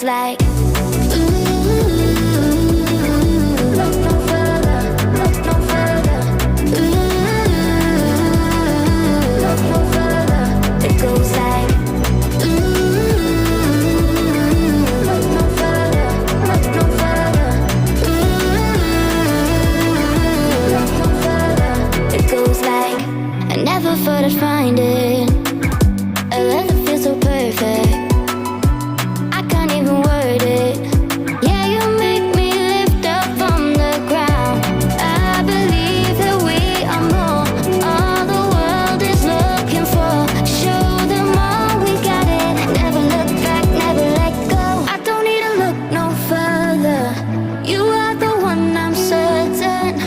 goes like ooh, look no further, look no further. Ooh, look no further. It goes like ooh, look no further, look no further. Ooh, look no further. It goes like I never thought I'd find it. A love that feels so perfect. I can't even word it. Yeah, you make me lift up from the ground. I believe that we are more. All the world is looking for. Show them all we got it. Never look back, never let go. I don't need to look no further. You are the one, I'm certain.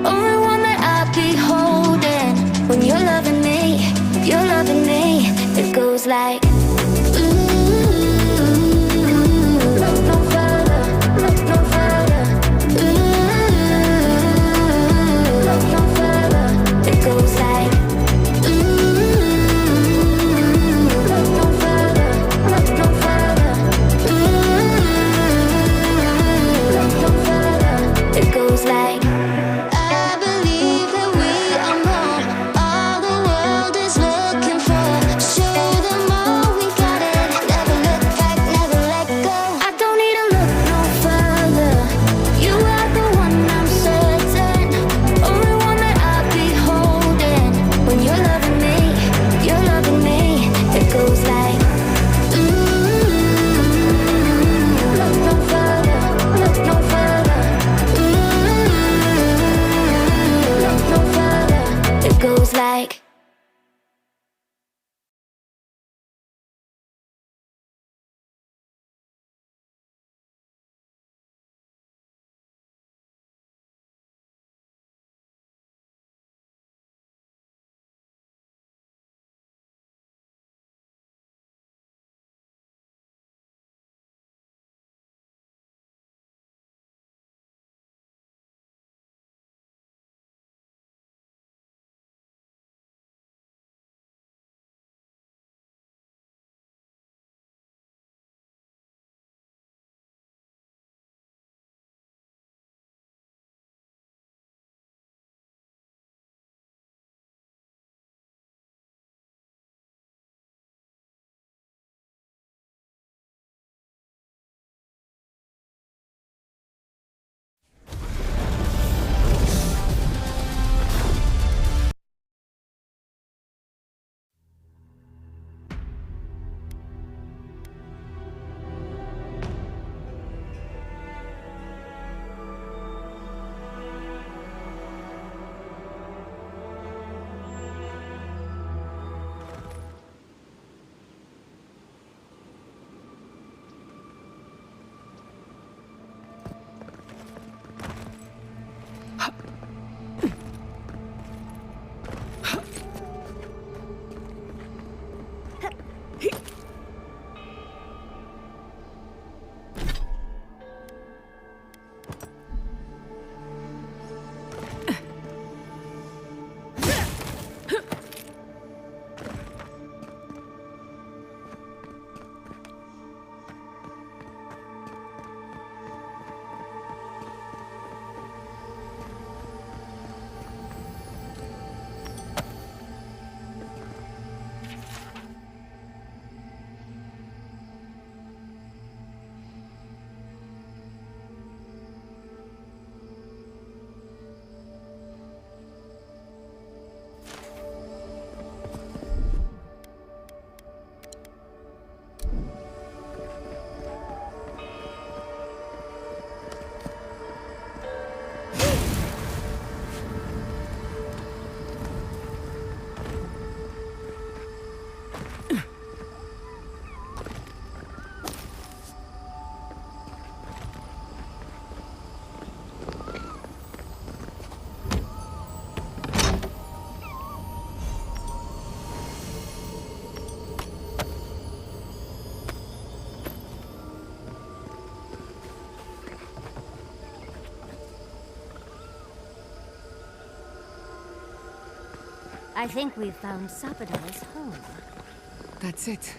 Only one that I'll be holding. When you're loving me, you're loving me. It goes like ooh, look no further, look no further. Ooh, look no further. It goes like ooh, look no further, look no further. Ooh, look no further. It goes like I believe that we are more. All the world is looking for. Show them all we got it. Never look back, never let go. I don't need to look no further. You are the one, I'm certain. Only one that I'll be holding. When you're loving me, you're loving me. It goes like ooh, look no further, look no further. Ooh, look no further. It goes like I think we've found Sapada's home. That's it.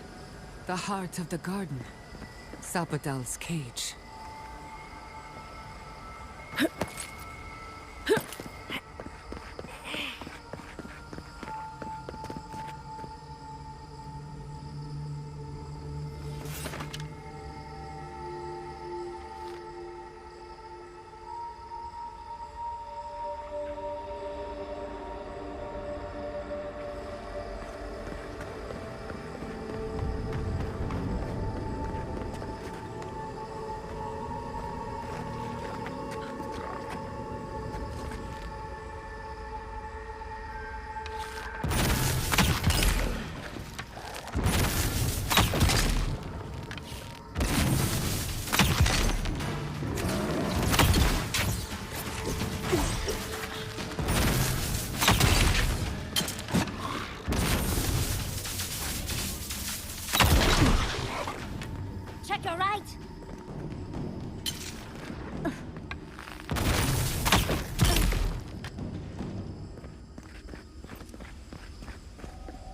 The heart of the garden. Sabadal's cage. Check your right.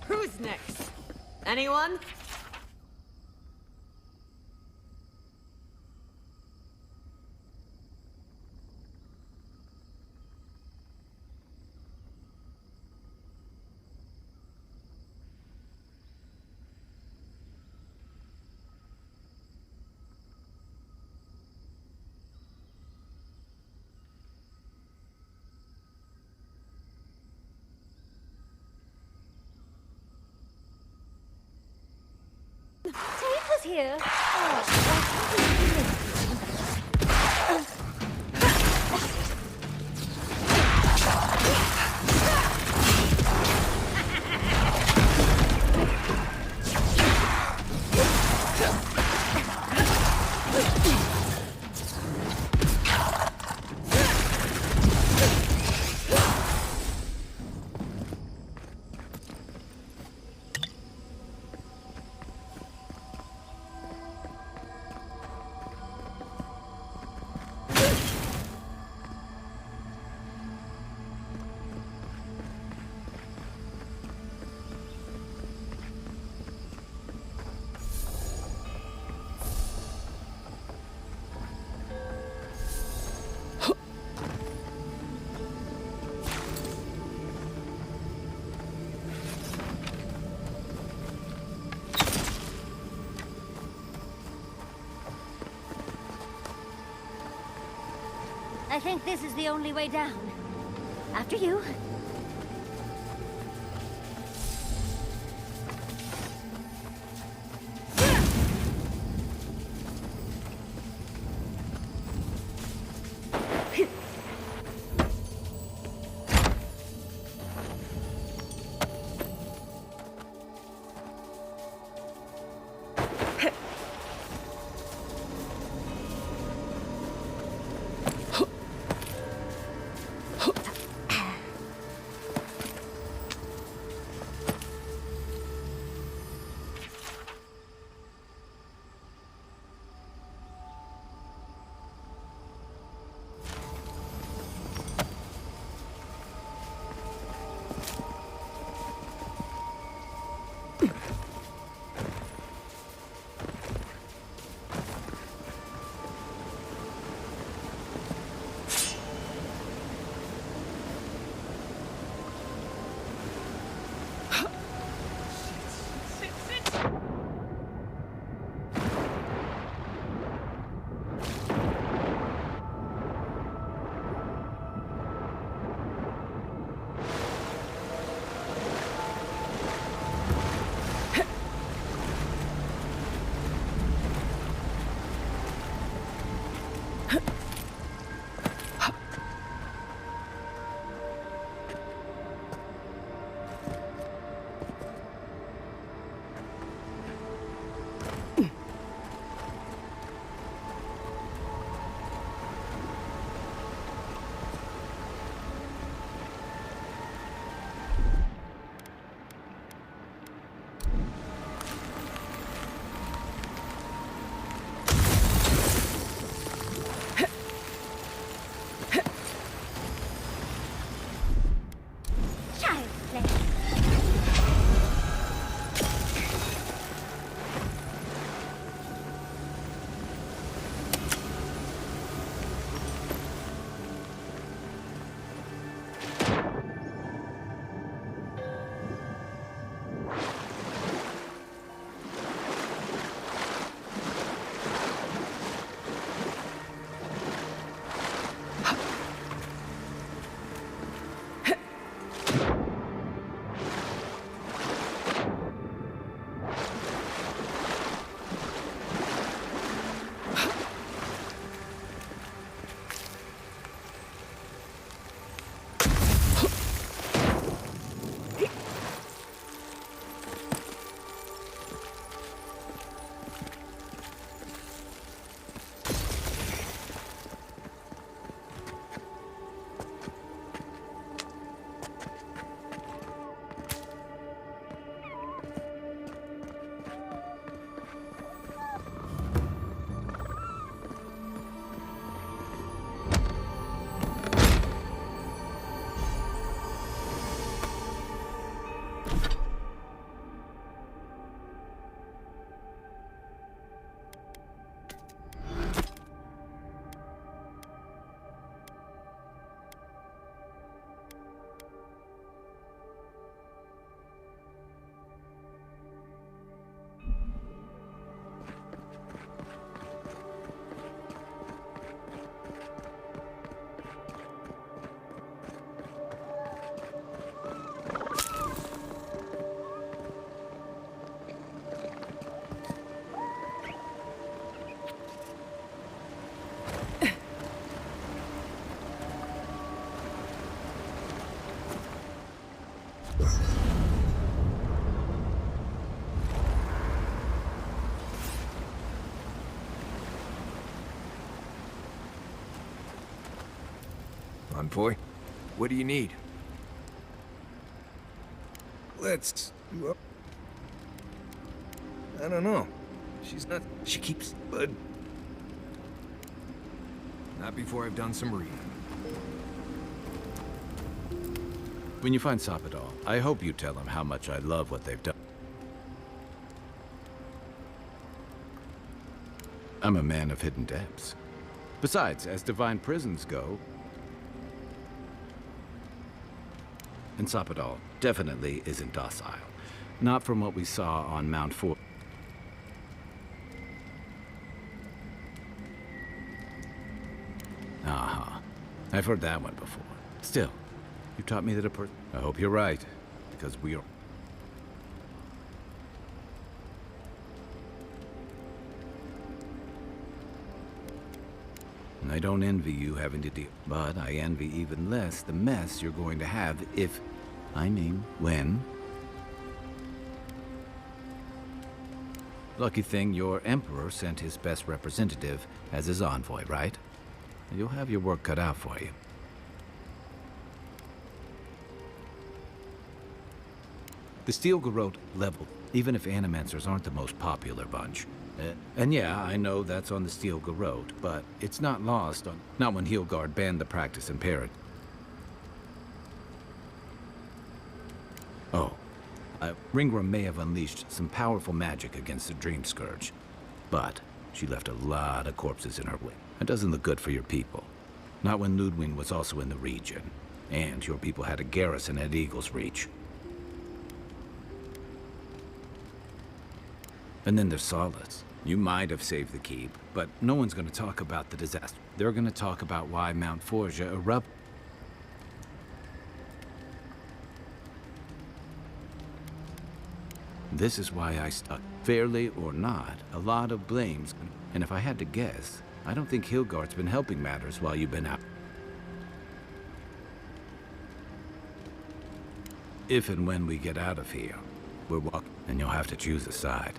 Who's next? Anyone? Tate was here. I think this is the only way down. After you. Envoy, what do you need? Well, I don't know. She's not... She keeps... But... Not before I've done some reading. When you find Sapadal, I hope you tell him how much I love what they've done. I'm a man of hidden depths. Besides, as divine prisons go, and Sapadal definitely isn't docile. Not from what we saw on Mount 4. Uh-huh. I've heard that one before. Still, you taught me that I hope you're right, because we are... I don't envy you having to deal, but I envy even less the mess you're going to have if, I mean, when. Lucky thing your emperor sent his best representative as his envoy, right? You'll have your work cut out for you. The Steel Garrote leveled, even if Animancers aren't the most popular bunch. And yeah, I know that's on the Steel Garrote, but it's not lost on... Not when Heelgard banned the practice in Paradise. Oh. Ringram may have unleashed some powerful magic against the Dream Scourge, but she left a lot of corpses in her wake. That doesn't look good for your people. Not when Ludwig was also in the region, and your people had a garrison at Eagle's Reach. And then there's Solace. You might have saved the keep, but no one's going to talk about the disaster. They're going to talk about why Mount Forja erupted. This is why I stuck. Fairly or not, a lot of blames. And if I had to guess, I don't think Heelgard's been helping matters while you've been out. If and when we get out of here, we're walking, and you'll have to choose a side.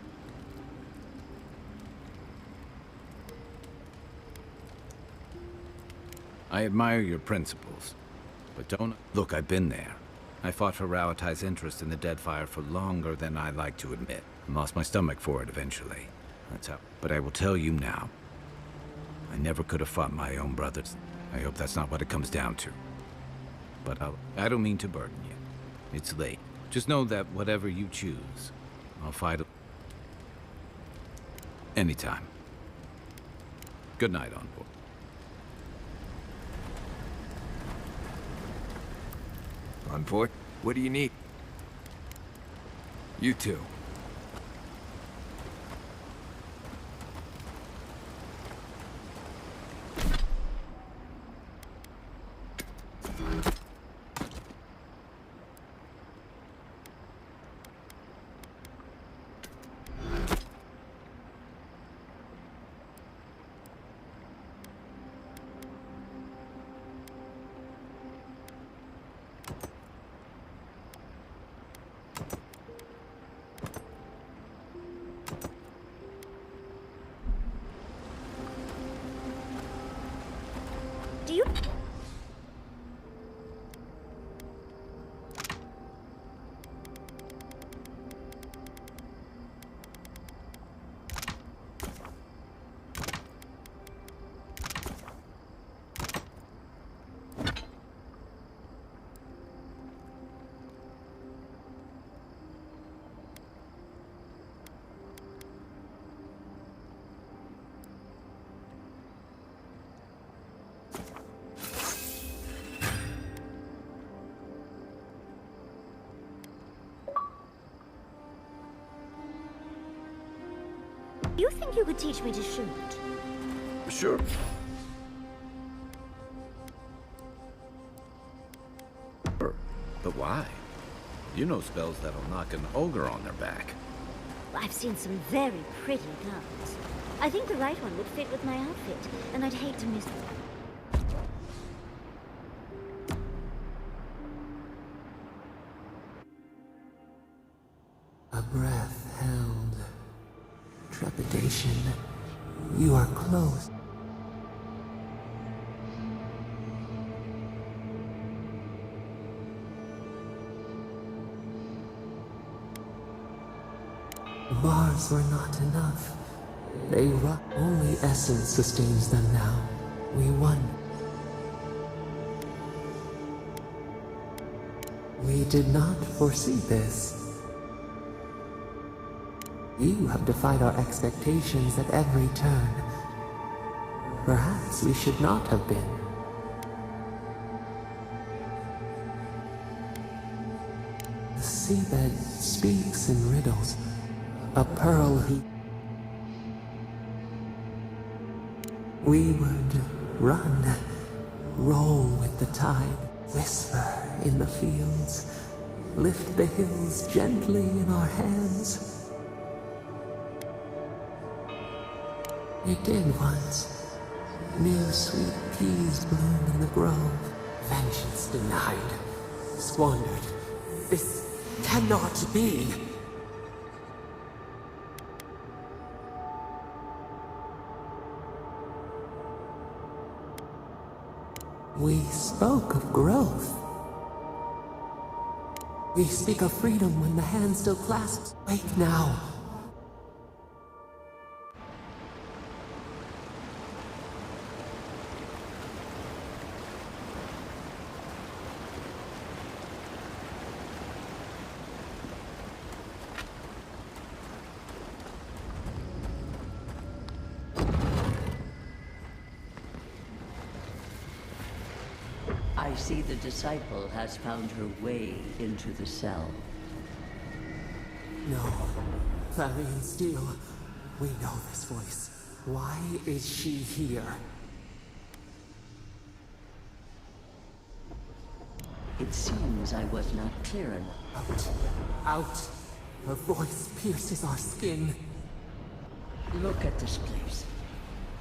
I admire your principles, but don't... Look, I've been there. I fought for Rauatai's interest in the Deadfire for longer than I like to admit. I lost my stomach for it eventually. That's how. But I will tell you now, I never could have fought my own brothers. I hope that's not what it comes down to. But I don't mean to burden you. It's late. Just know that whatever you choose, I'll fight anytime. Good night, Envoy. Envoy, what do you need? You too. Do you... You think you could teach me to shoot? Sure. But why? You know spells that'll knock an ogre on their back. I've seen some very pretty guns. I think the right one would fit with my outfit, and I'd hate to miss it. A breath held. Trepidation. You are close. Bars were not enough. They rot. Only essence sustains them now. We won. We did not foresee this. You have defied our expectations at every turn. Perhaps we should not have been. The seabed speaks in riddles. A pearl who... We would run, roll with the tide, whisper in the fields, lift the hills gently in our hands. It did once. New sweet peas bloom in the grove. Vengeance denied. Squandered. This cannot be. We spoke of growth. We speak of freedom when the hand still clasps. Wake now. I see the disciple has found her way into the cell. No. Clarion Steel. We know this voice. Why is she here? It seems I was not clear enough. Out. Out. Her voice pierces our skin. Look at this place.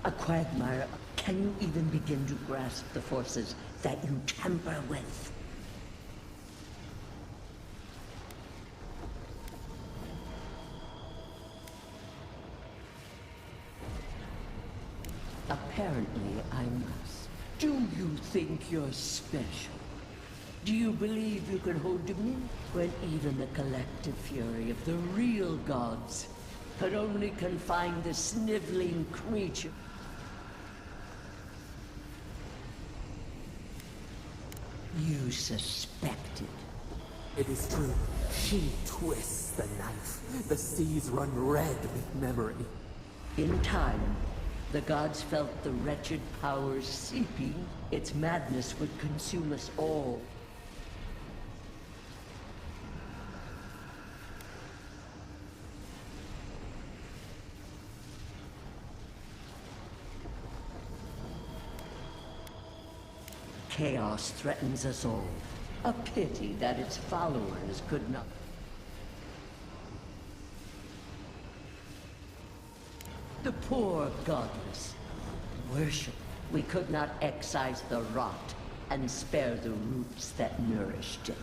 A quagmire. Can you even begin to grasp the forces that you tamper with? Apparently, I must. Do you think you're special? Do you believe you can hold dominion when even the collective fury of the real gods could only confine the sniveling creature? You suspected. It is true. She twists the knife. The seas run red with memory. In time, the gods felt the wretched powers seeping. Its madness would consume us all. Chaos threatens us all. A pity that its followers could not. The poor godless. Worship. We could not excise the rot and spare the roots that nourished it.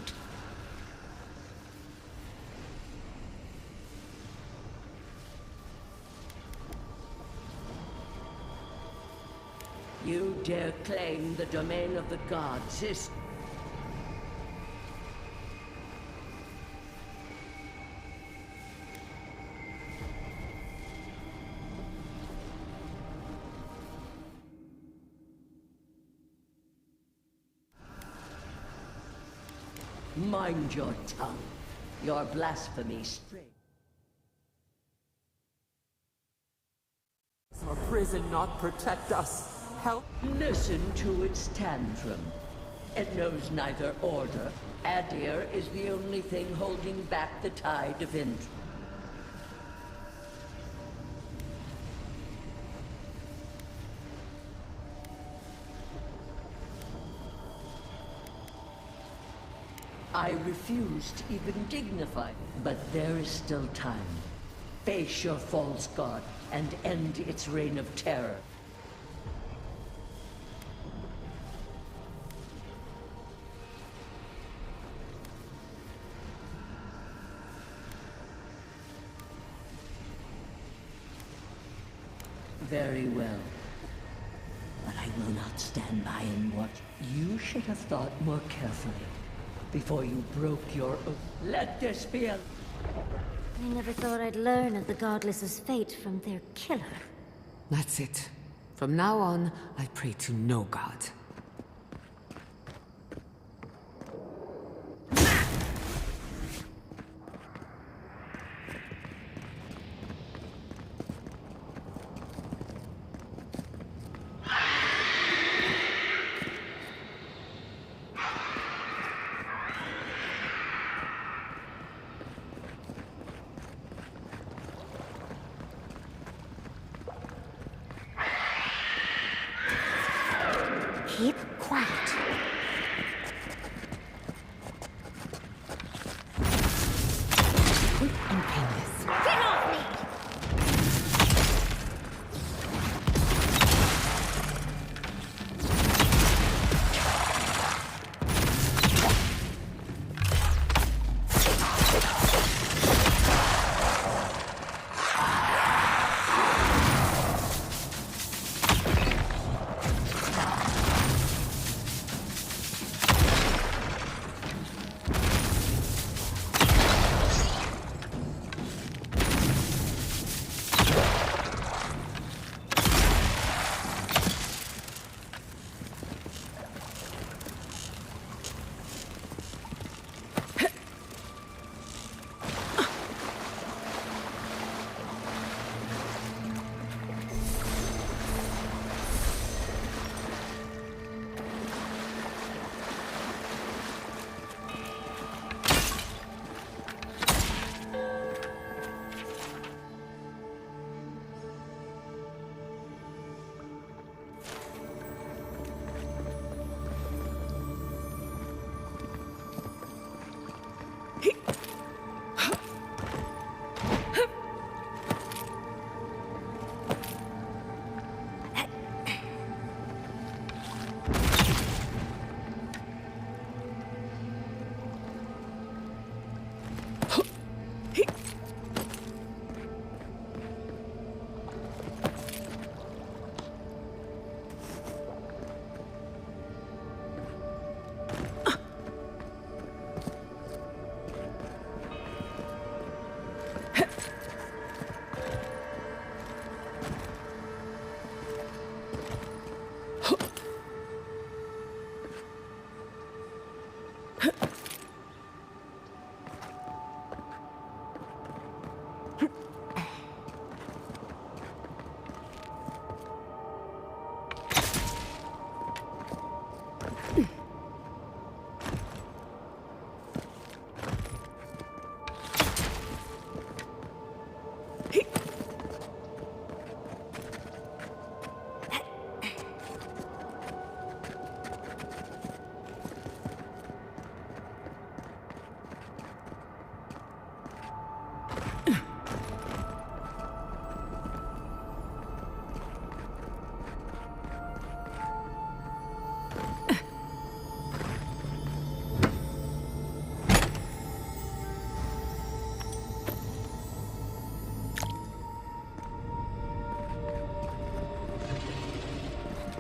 You dare claim the domain of the gods is... Mind your tongue. Your blasphemy straight. Our prison not protect us. Help. Listen to its tantrum. It knows neither order. Adir is the only thing holding back the tide of interest. I refuse to even dignify, but there is still time. Face your false god and end its reign of terror. Very well. But I will not stand by and watch. You should have thought more carefully before you broke your oath. Let this be a... I never thought I'd learn of the Godless's fate from their killer. That's it. From now on, I pray to no god. Keep quiet. Quick and painless. Get off me!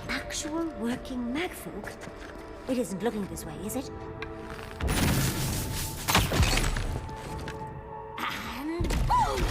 Actual working magfolk? It isn't looking this way, is it? And boom!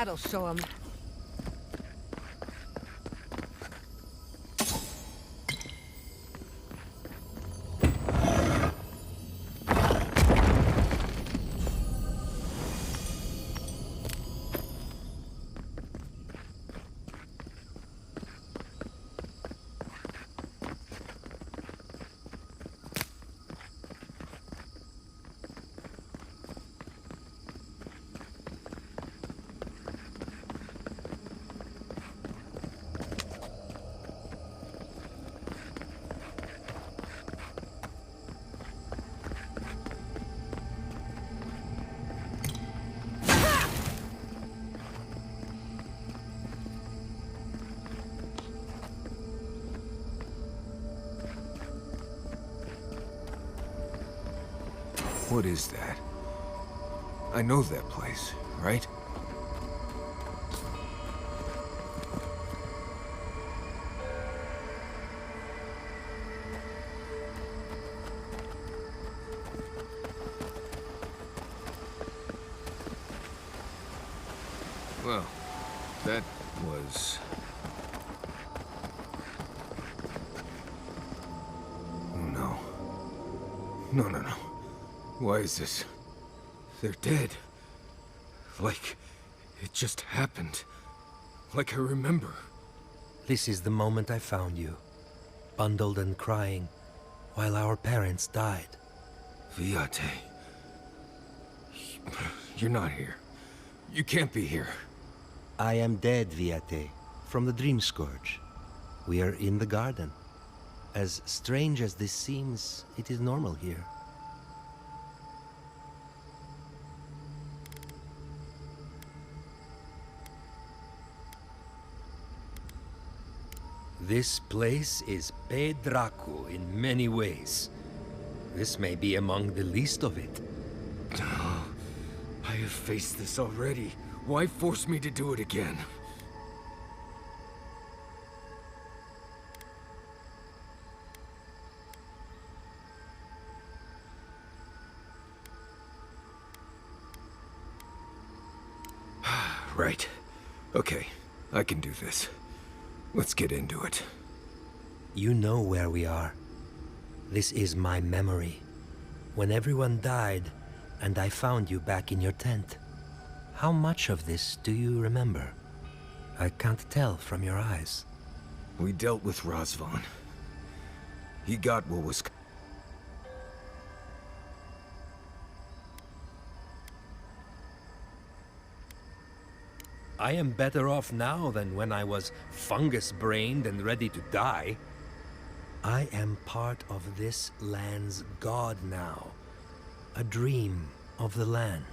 That'll show him. What is that? I know that place, right? Well, that was... Oh no. No. Why is this? They're dead. Like, it just happened. Like I remember. This is the moment I found you, bundled and crying, while our parents died. Viate. You're not here. You can't be here. I am dead, Viate, from the Dream Scourge. We are in the garden. As strange as this seems, it is normal here. This place is Pedraku in many ways. This may be among the least of it. I have faced this already. Why force me to do it again? Right. Okay, I can do this. Let's get into it. You know where we are. This is my memory. When everyone died, and I found you back in your tent. How much of this do you remember? I can't tell from your eyes. We dealt with Razvan. He got what was... I am better off now than when I was fungus-brained and ready to die. I am part of this land's god now. A dream of the land.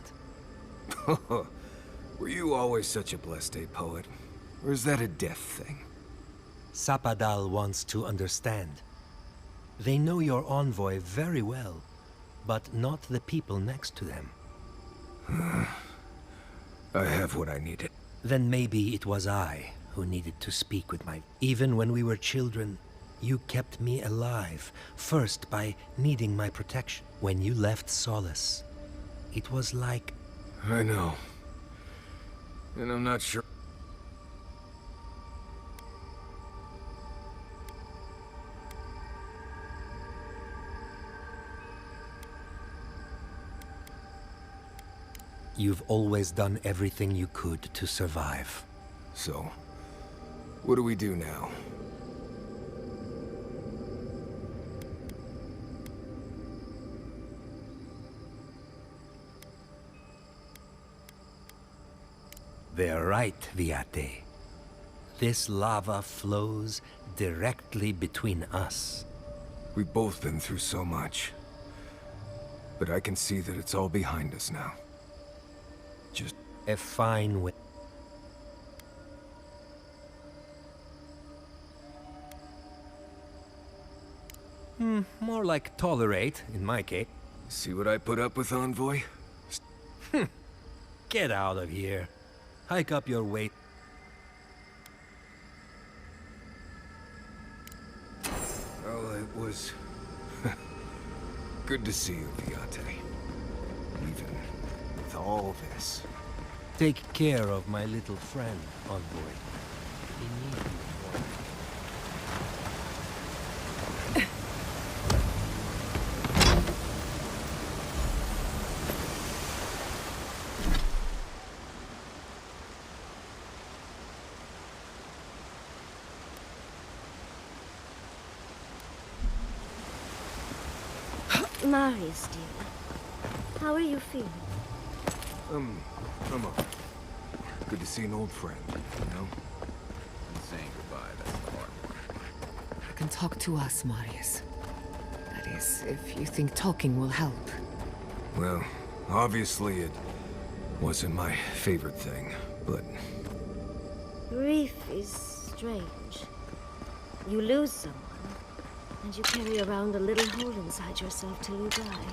Were you always such a blessed day poet? Or is that a death thing? Sapadal wants to understand. They know your envoy very well, but not the people next to them. I have what I needed. Then maybe it was I who needed to speak with my... Even when we were children, you kept me alive, first by needing my protection. When you left Solace, it was like... I know. And I'm not sure... You've always done everything you could to survive. So, what do we do now? They're right, Viate. This lava flows directly between us. We've both been through so much. But I can see that it's all behind us now. Just... A fine way. More like tolerate, in my case. See what I put up with, Envoy? Get out of here. Hike up your weight. Well, it was... good to see you, Viate. Even with all this. Take care of my little friend, Envoy. He needs you. Marius, dear. How are you feeling? I'm okay. Good to see an old friend, you know? And saying goodbye, that's the hard part. You can talk to us, Marius. That is, if you think talking will help. Well, obviously it wasn't my favorite thing, but... Grief is strange. You lose someone, and you carry around a little hole inside yourself till you die.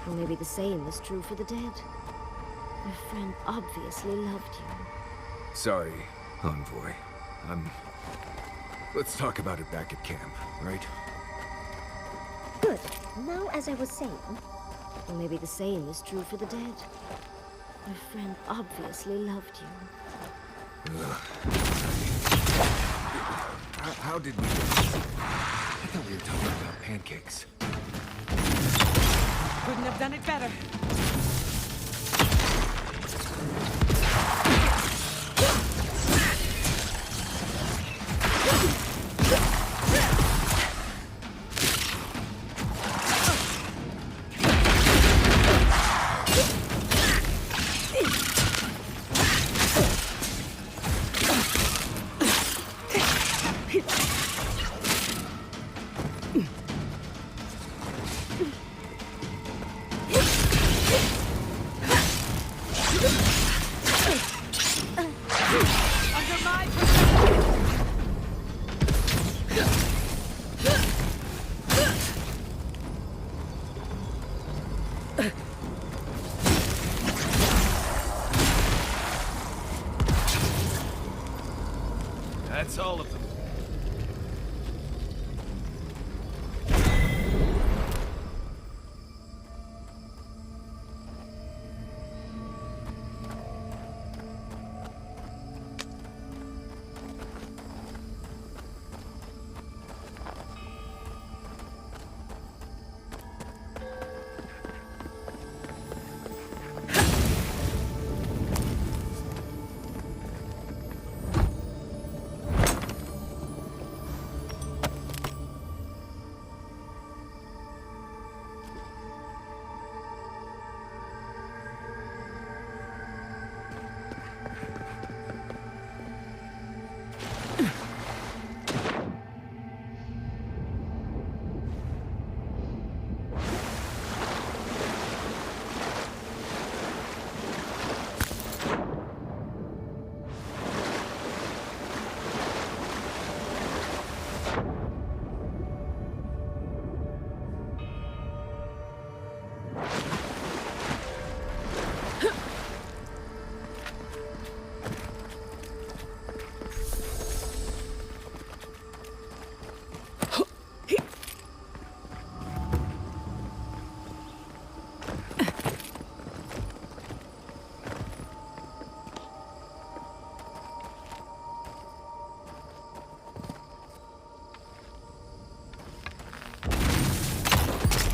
Or maybe the same is true for the dead. Your friend obviously loved you. Sorry, Envoy. Let's talk about it back at camp, right? Good. Now, as I was saying, or maybe the same is true for the dead. Your friend obviously loved you. How did we... I thought we were talking about pancakes. Couldn't have done it better. That's all of them.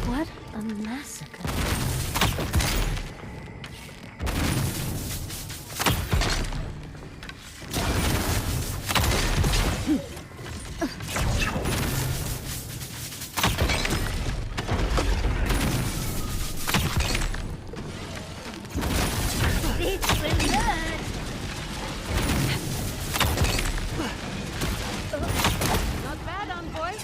What a massacre. Not bad, Envoy.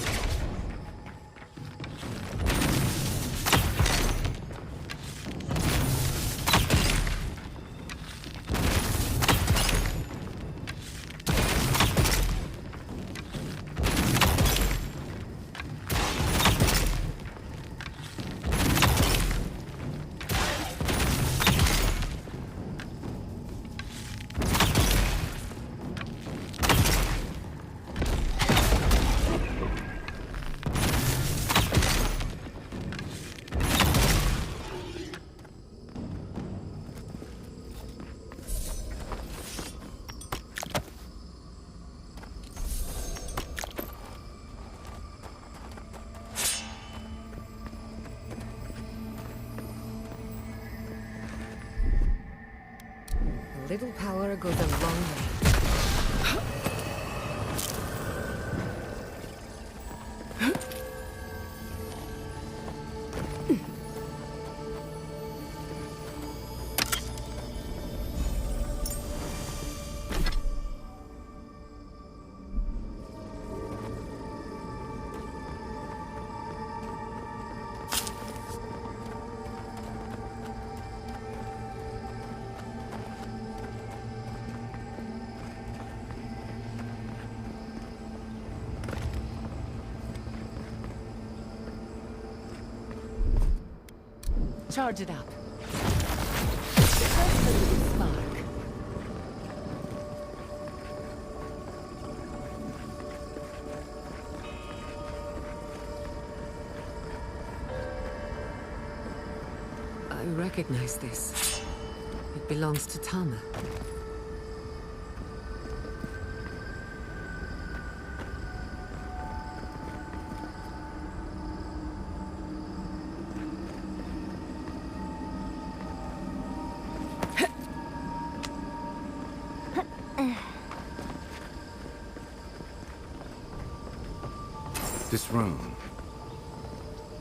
little power goes a long way. Charge it up. Just a little spark. I recognize this. It belongs to Tama. This room,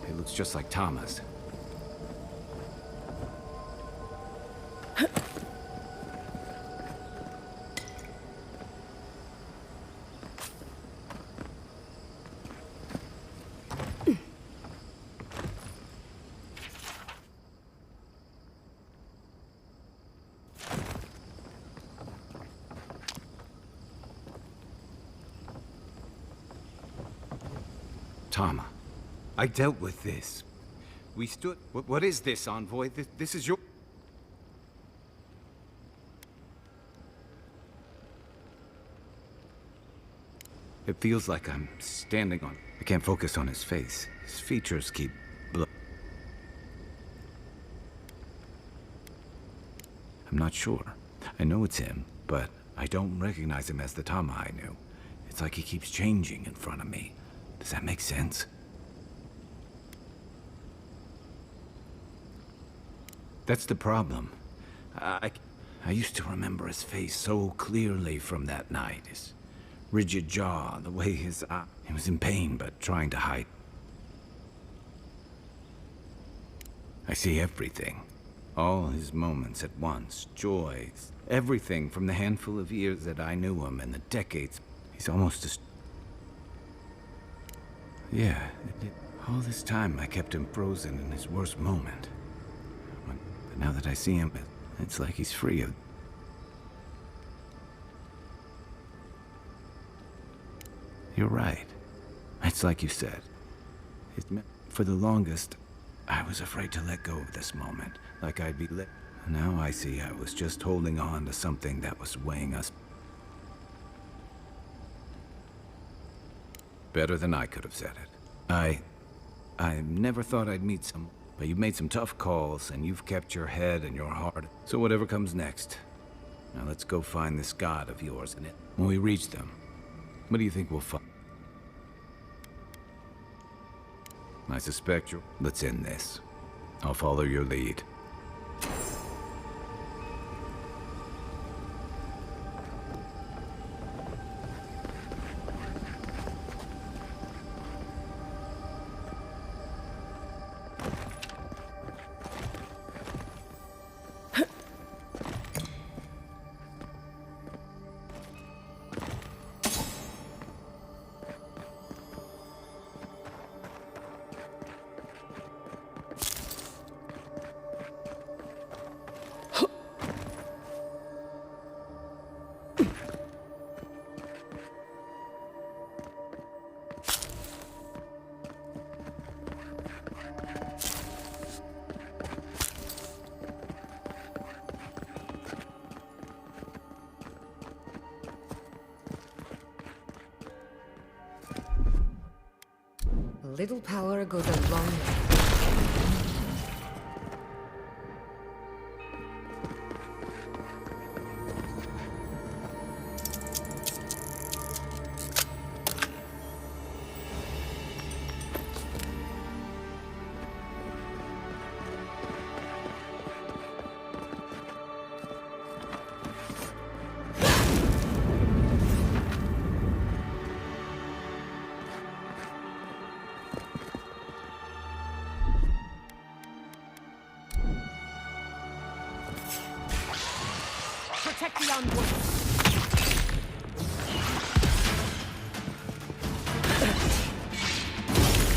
it looks just like Tama's. Tama, I dealt with this. We stood... What is this, Envoy? This is your... It feels like I'm standing on... I can't focus on his face. His features keep... I'm not sure. I know it's him, but I don't recognize him as the Tama I knew. It's like he keeps changing in front of me. Does that make sense? That's the problem. I used to remember his face so clearly from that night. His rigid jaw, the way his eye... He was in pain, but trying to hide. I see everything. All his moments at once, joys, everything from the handful of years that I knew him and the decades. He's almost as... Yeah, all this time I kept him frozen in his worst moment. But now that I see him, it's like he's free of... You're right. It's like you said. For the longest, I was afraid to let go of this moment, like I'd be lit. Now I see I was just holding on to something that was weighing us. Better than I could have said it. I never thought I'd meet someone, but you've made some tough calls, and you've kept your head and your heart. So whatever comes next, now let's go find this god of yours, and when we reach them, what do you think we'll find? I suspect you're... Let's end this. I'll follow your lead. A little power goes a long way. found one.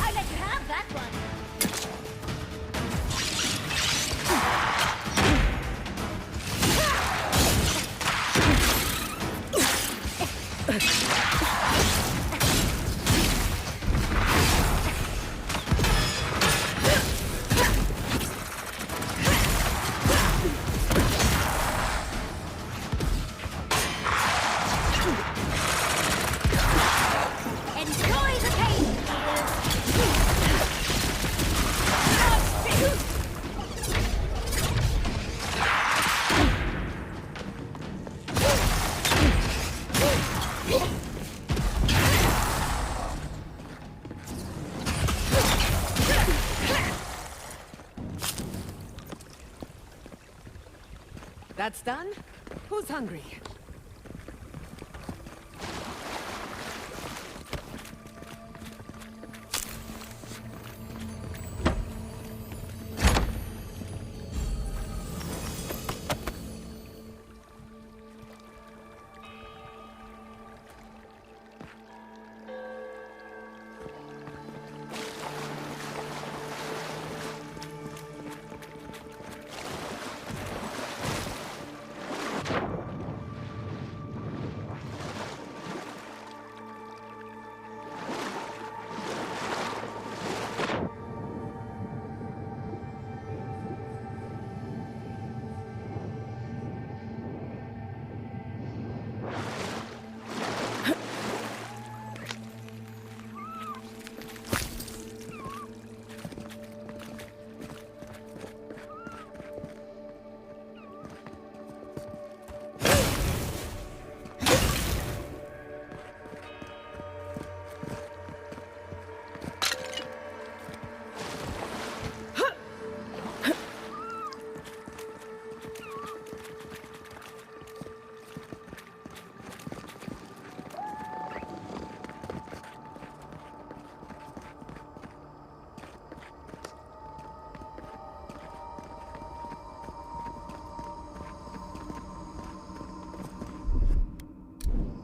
I let you have that one. Enjoy the pain, That's done? Who's hungry?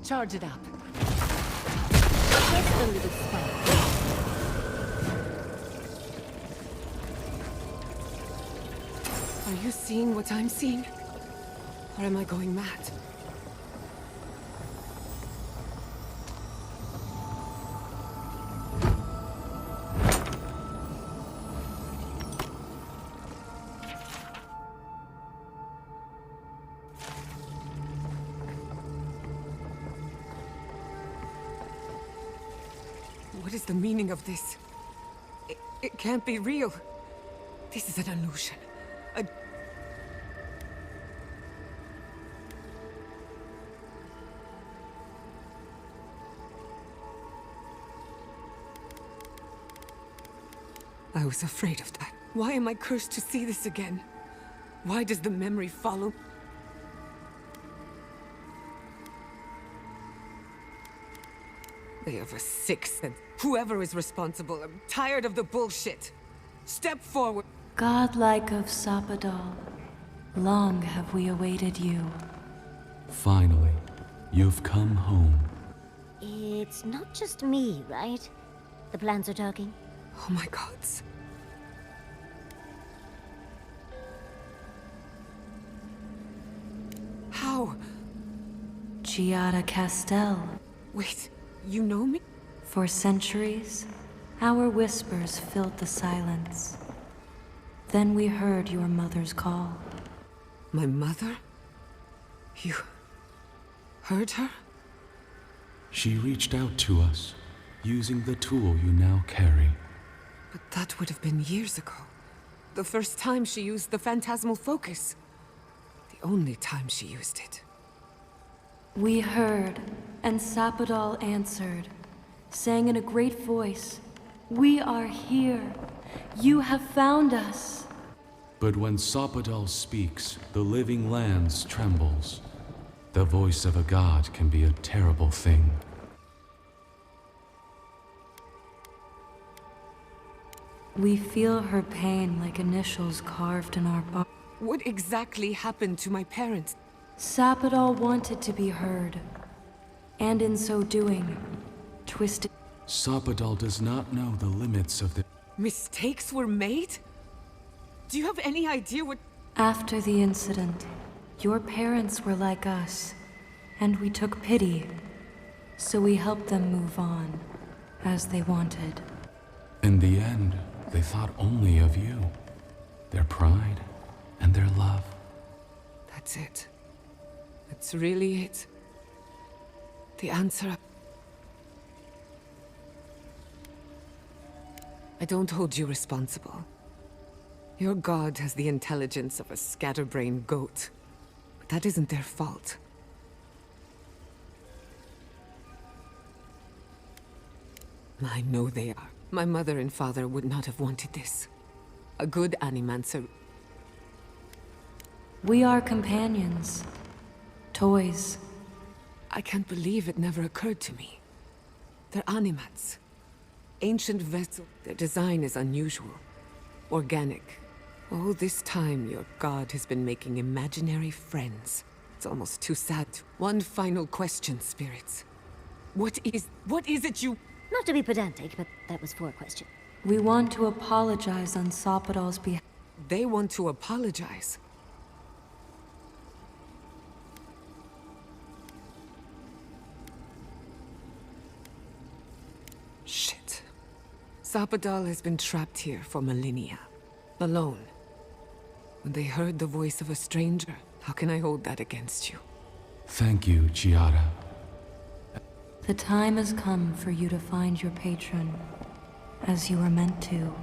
Charge it up. Just a little spark. Are you seeing what I'm seeing? Or am I going mad? What is the meaning of this? It can't be real. This is an illusion. I was afraid of that. Why am I cursed to see this again? Why does the memory follow? They have a sixth sense. Whoever is responsible, I'm tired of the bullshit. Step forward. Godlike of Sapadal, long have we awaited you. Finally, you've come home. It's not just me, right? The plants are talking. Oh my gods. How? Giada Castel. Wait, you know me? For centuries, our whispers filled the silence. Then we heard your mother's call. My mother? You heard her? She reached out to us, using the tool you now carry. But that would have been years ago. The first time she used the phantasmal focus. The only time she used it. We heard, and Sapadal answered, saying in a great voice, "We are here. You have found us." But when Sapadal speaks, the living lands trembles. The voice of a god can be a terrible thing. We feel her pain like initials carved in our bark. What exactly happened to my parents? Sapodal wanted to be heard, and in so doing, twisted. Sapodal does not know the limits of the... Mistakes were made? Do you have any idea what... After the incident, your parents were like us, and we took pity, so we helped them move on, as they wanted. In the end, they thought only of you, their pride, and their love. That's it. That's really it. The answer... I don't hold you responsible. Your god has the intelligence of a scatterbrained goat. But that isn't their fault. I know they are. My mother and father would not have wanted this. A good animancer. We are companions. Toys. I can't believe it never occurred to me. They're animats. Ancient vessel. Their design is unusual. Organic. All this time, your god has been making imaginary friends. It's almost too sad. One final question, spirits. What is it you... Not to be pedantic, but that was 4 questions. We want to apologize on Sapodal's behalf. They want to apologize. Shit. Sapodal has been trapped here for millennia. Alone. When they heard the voice of a stranger, how can I hold that against you? Thank you, Giada. The time has come for you to find your patron, as you were meant to.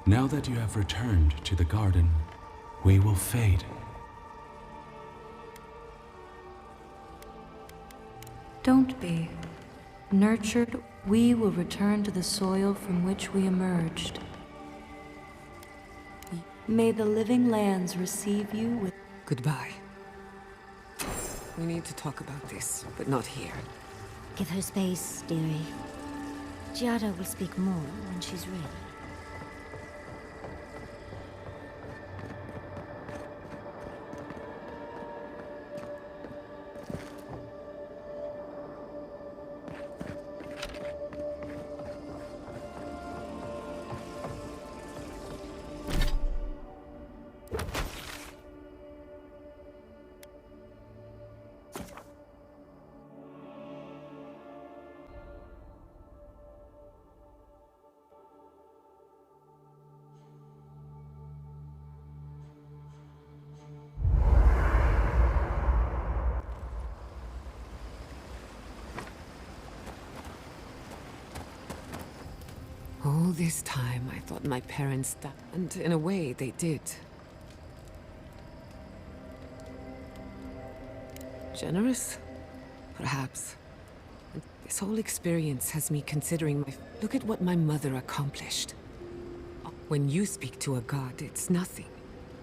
Now that you have returned to the garden, we will fade. Don't be. Nurtured, we will return to the soil from which we emerged. May the living lands receive you with... Goodbye. We need to talk about this, but not here. Give her space, dearie. Giada will speak more when she's ready. All this time, I thought my parents died, and in a way, they did. Generous? Perhaps. And this whole experience has me considering my... Look at what my mother accomplished. When you speak to a god, it's nothing.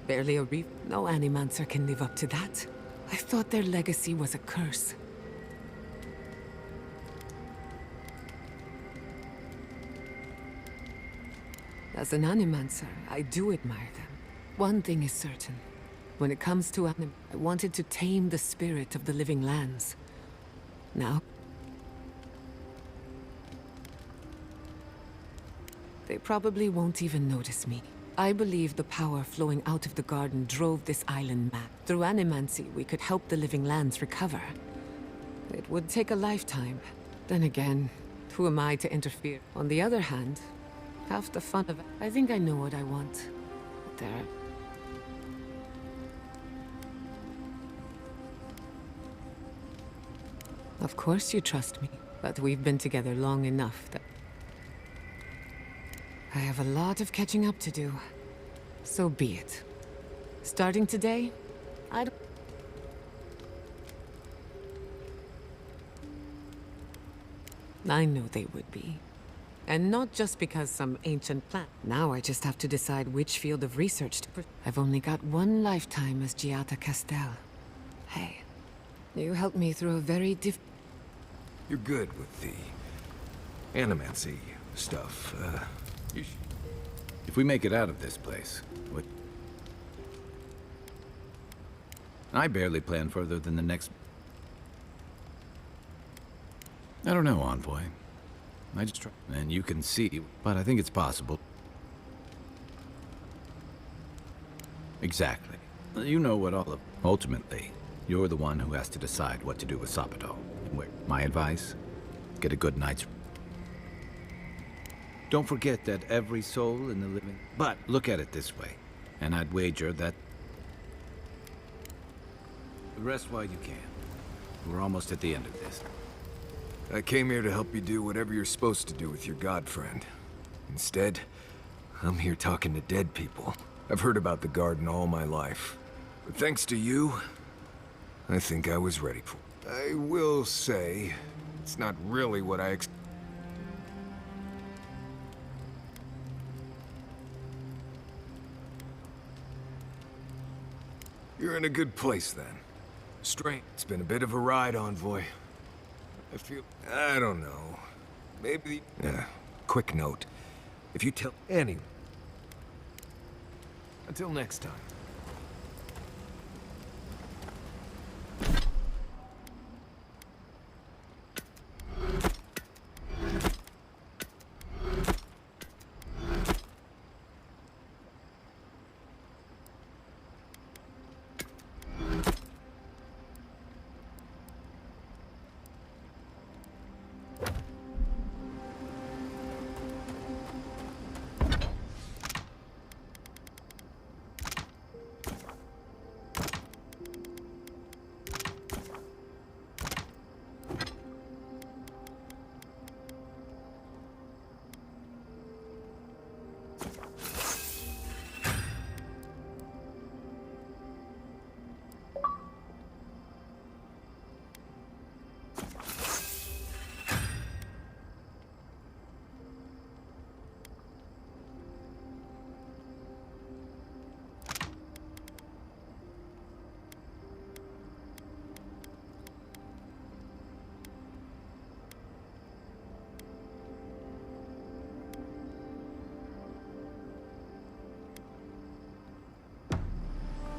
Barely a reef. No animancer can live up to that. I thought their legacy was a curse. As an animancer, I do admire them. One thing is certain. When it comes to I wanted to tame the spirit of the living lands. Now... they probably won't even notice me. I believe the power flowing out of the garden drove this island mad. Through animancy, we could help the living lands recover. It would take a lifetime. Then again, who am I to interfere? On the other hand, half the fun of it. I think I know what I want. But there... Of course you trust me, but we've been together long enough that... I have a lot of catching up to do. So be it. Starting today, I don't... I know they would be. And not just because some ancient plant. Now I just have to decide which field of research to... I've only got one lifetime as Giada Castel. Hey, you helped me through a very You're good with the... animancy stuff, If we make it out of this place, what... I barely plan further than the next... I don't know, Envoy. I just try... And you can see, but I think it's possible. Exactly. You know what all of... Ultimately, you're the one who has to decide what to do with Sabato. My advice? Get a good night's... Don't forget that every soul in the living... But look at it this way, and I'd wager that... Rest while you can. We're almost at the end of this. I came here to help you do whatever you're supposed to do with your god friend. Instead, I'm here talking to dead people. I've heard about the garden all my life. But thanks to you, I think I was ready for it. I will say, it's not really what I expected. You're in a good place, then. Strange. It's been a bit of a ride, Envoy. I don't know. Maybe... quick note. If you tell anyone... Until next time.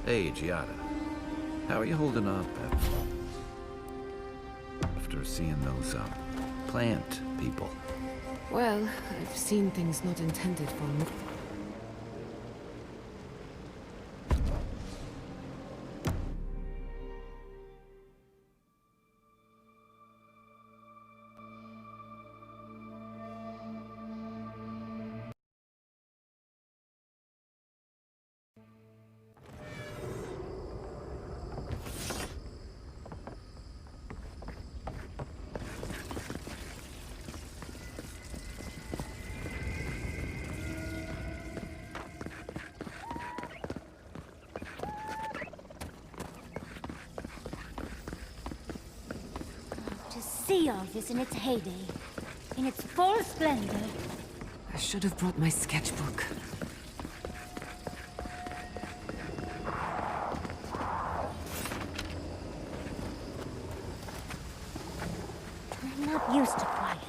Hey, Giada. How are you holding up after seeing those, plant people? Well, I've seen things not intended for me. See all this in its heyday, in its full splendor. I should have brought my sketchbook. I'm not used to quiet.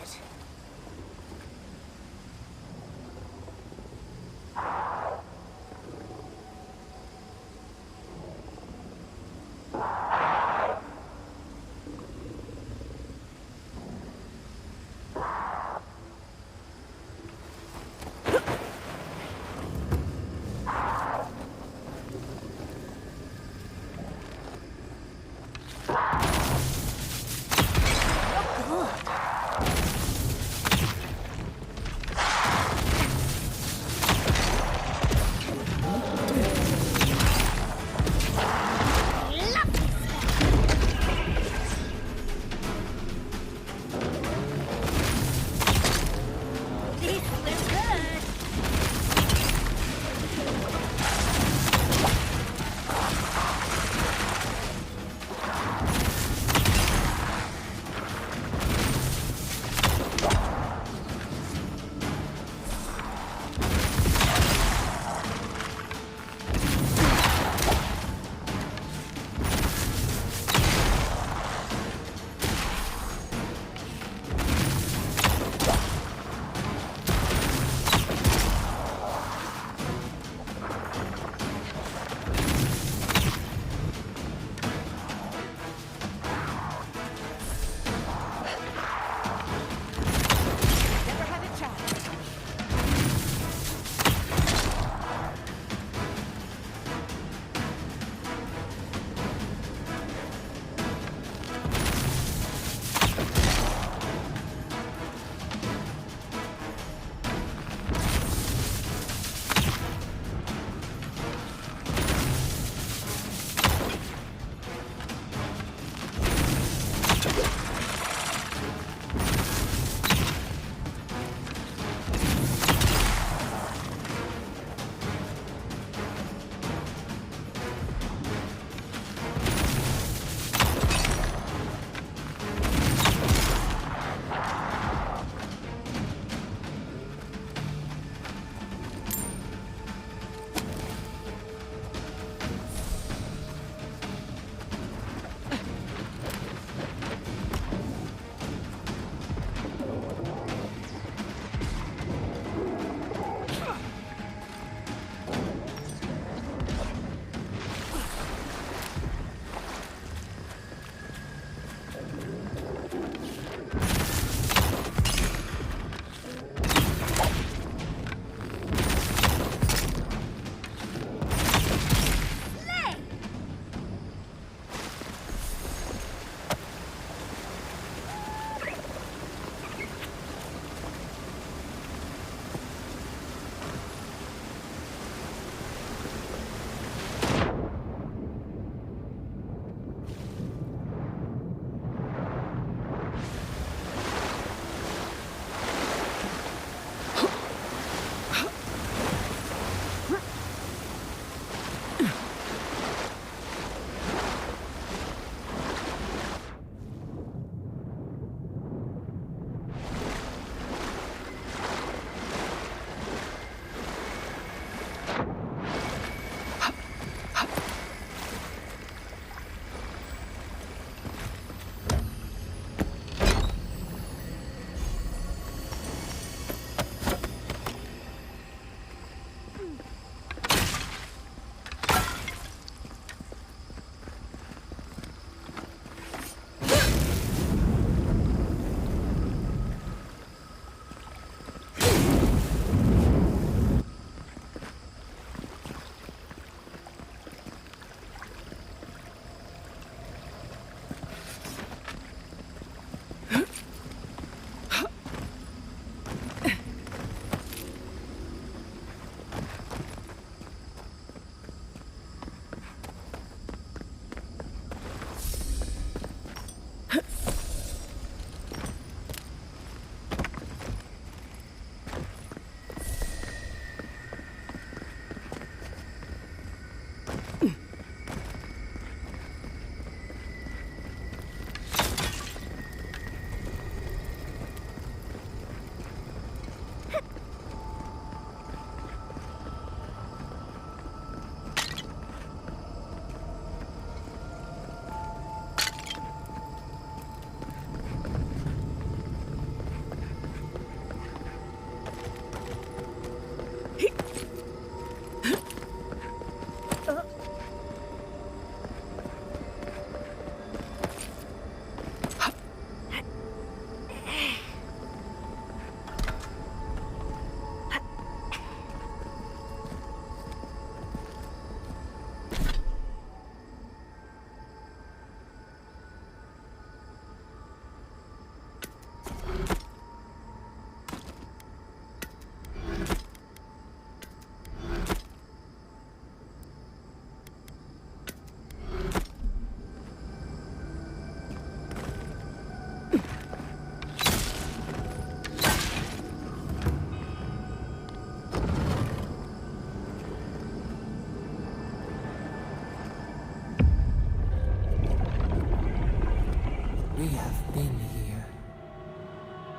been here.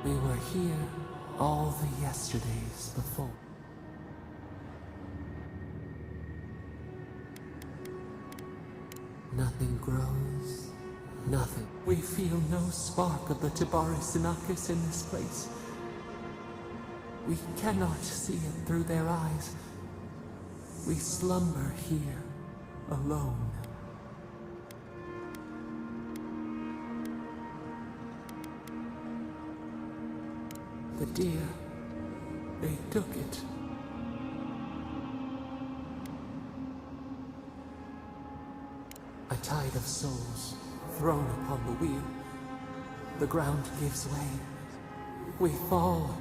We were here all the yesterdays before. Nothing grows, nothing. We feel no spark of the Tibaris Inakis in this place. We cannot see it through their eyes. We slumber here, alone. The deer, they took it. A tide of souls thrown upon the wheel. The ground gives way. We fall.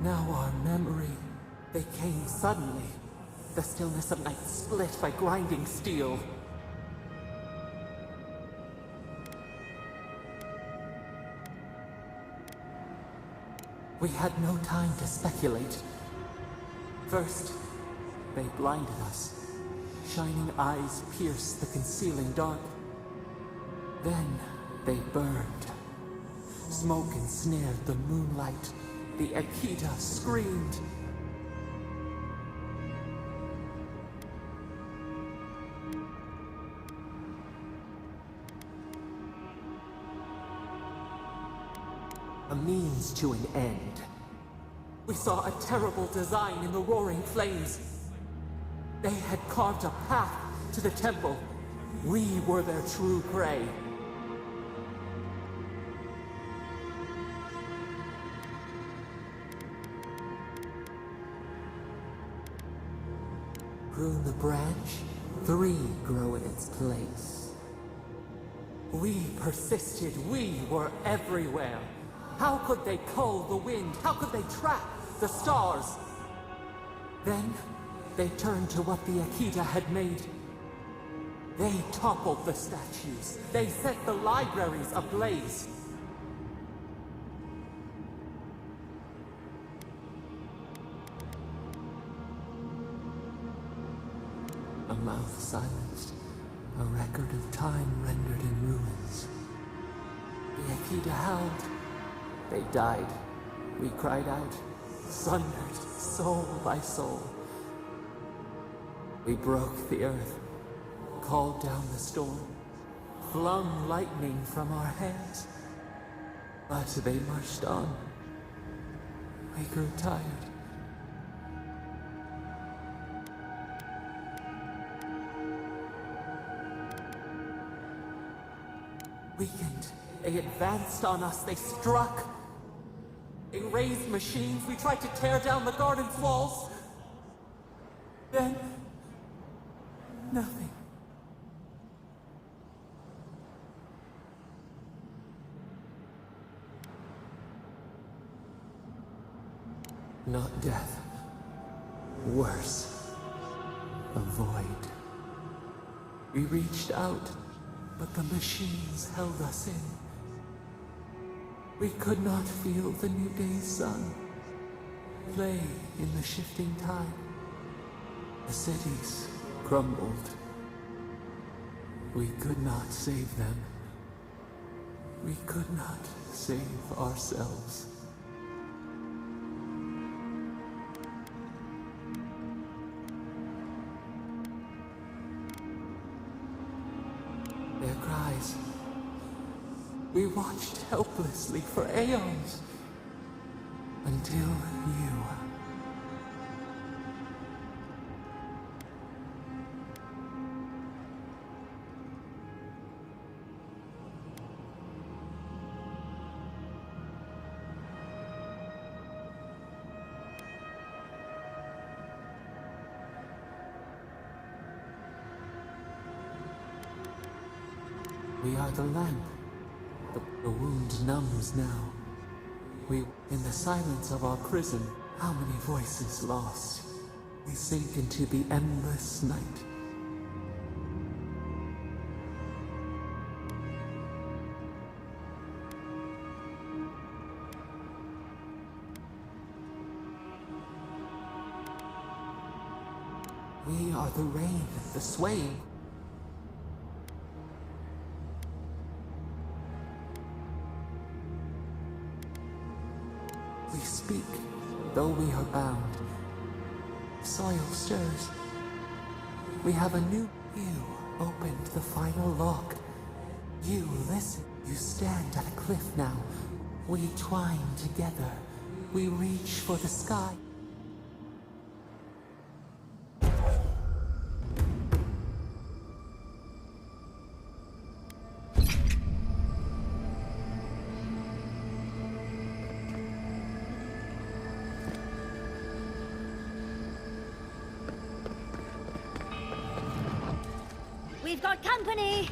Now our memory, they came suddenly. The stillness of night split by grinding steel. We had no time to speculate. First, they blinded us. Shining eyes pierced the concealing dark. Then they burned. Smoke ensnared the moonlight. The Akita screamed. A means to an end. We saw a terrible design in the roaring flames. They had carved a path to the temple. We were their true prey. Prune the branch, 3 grow in its place. We persisted, we were everywhere. How could they cull the wind? How could they track the stars? Then, they turned to what the Akita had made. They toppled the statues. They set the libraries ablaze. A mouth silenced, a record of time rendered in ruins. The Akita howled. They died. We cried out, sundered, soul by soul. We broke the earth, called down the storm, flung lightning from our hands. But they marched on. We grew tired. Weakened, they advanced on us, they struck. They raised machines, we tried to tear down the garden's walls. Then, nothing. Not death. Worse. A void. We reached out, but the machines held us in. We could not feel the new day's sun play in the shifting tide. The cities crumbled. We could not save them. We could not save ourselves. Their cries. We watched helplessly for aeons. Until you. We are the lamp. The wound numbs now. We, in the silence of our prison, how many voices lost? We sink into the endless night. We are the rain, the swaying. We speak, though we are bound. Soil stirs. We have a new... You opened the final lock. You listen. You stand at a cliff now. We twine together. We reach for the sky. We've got company!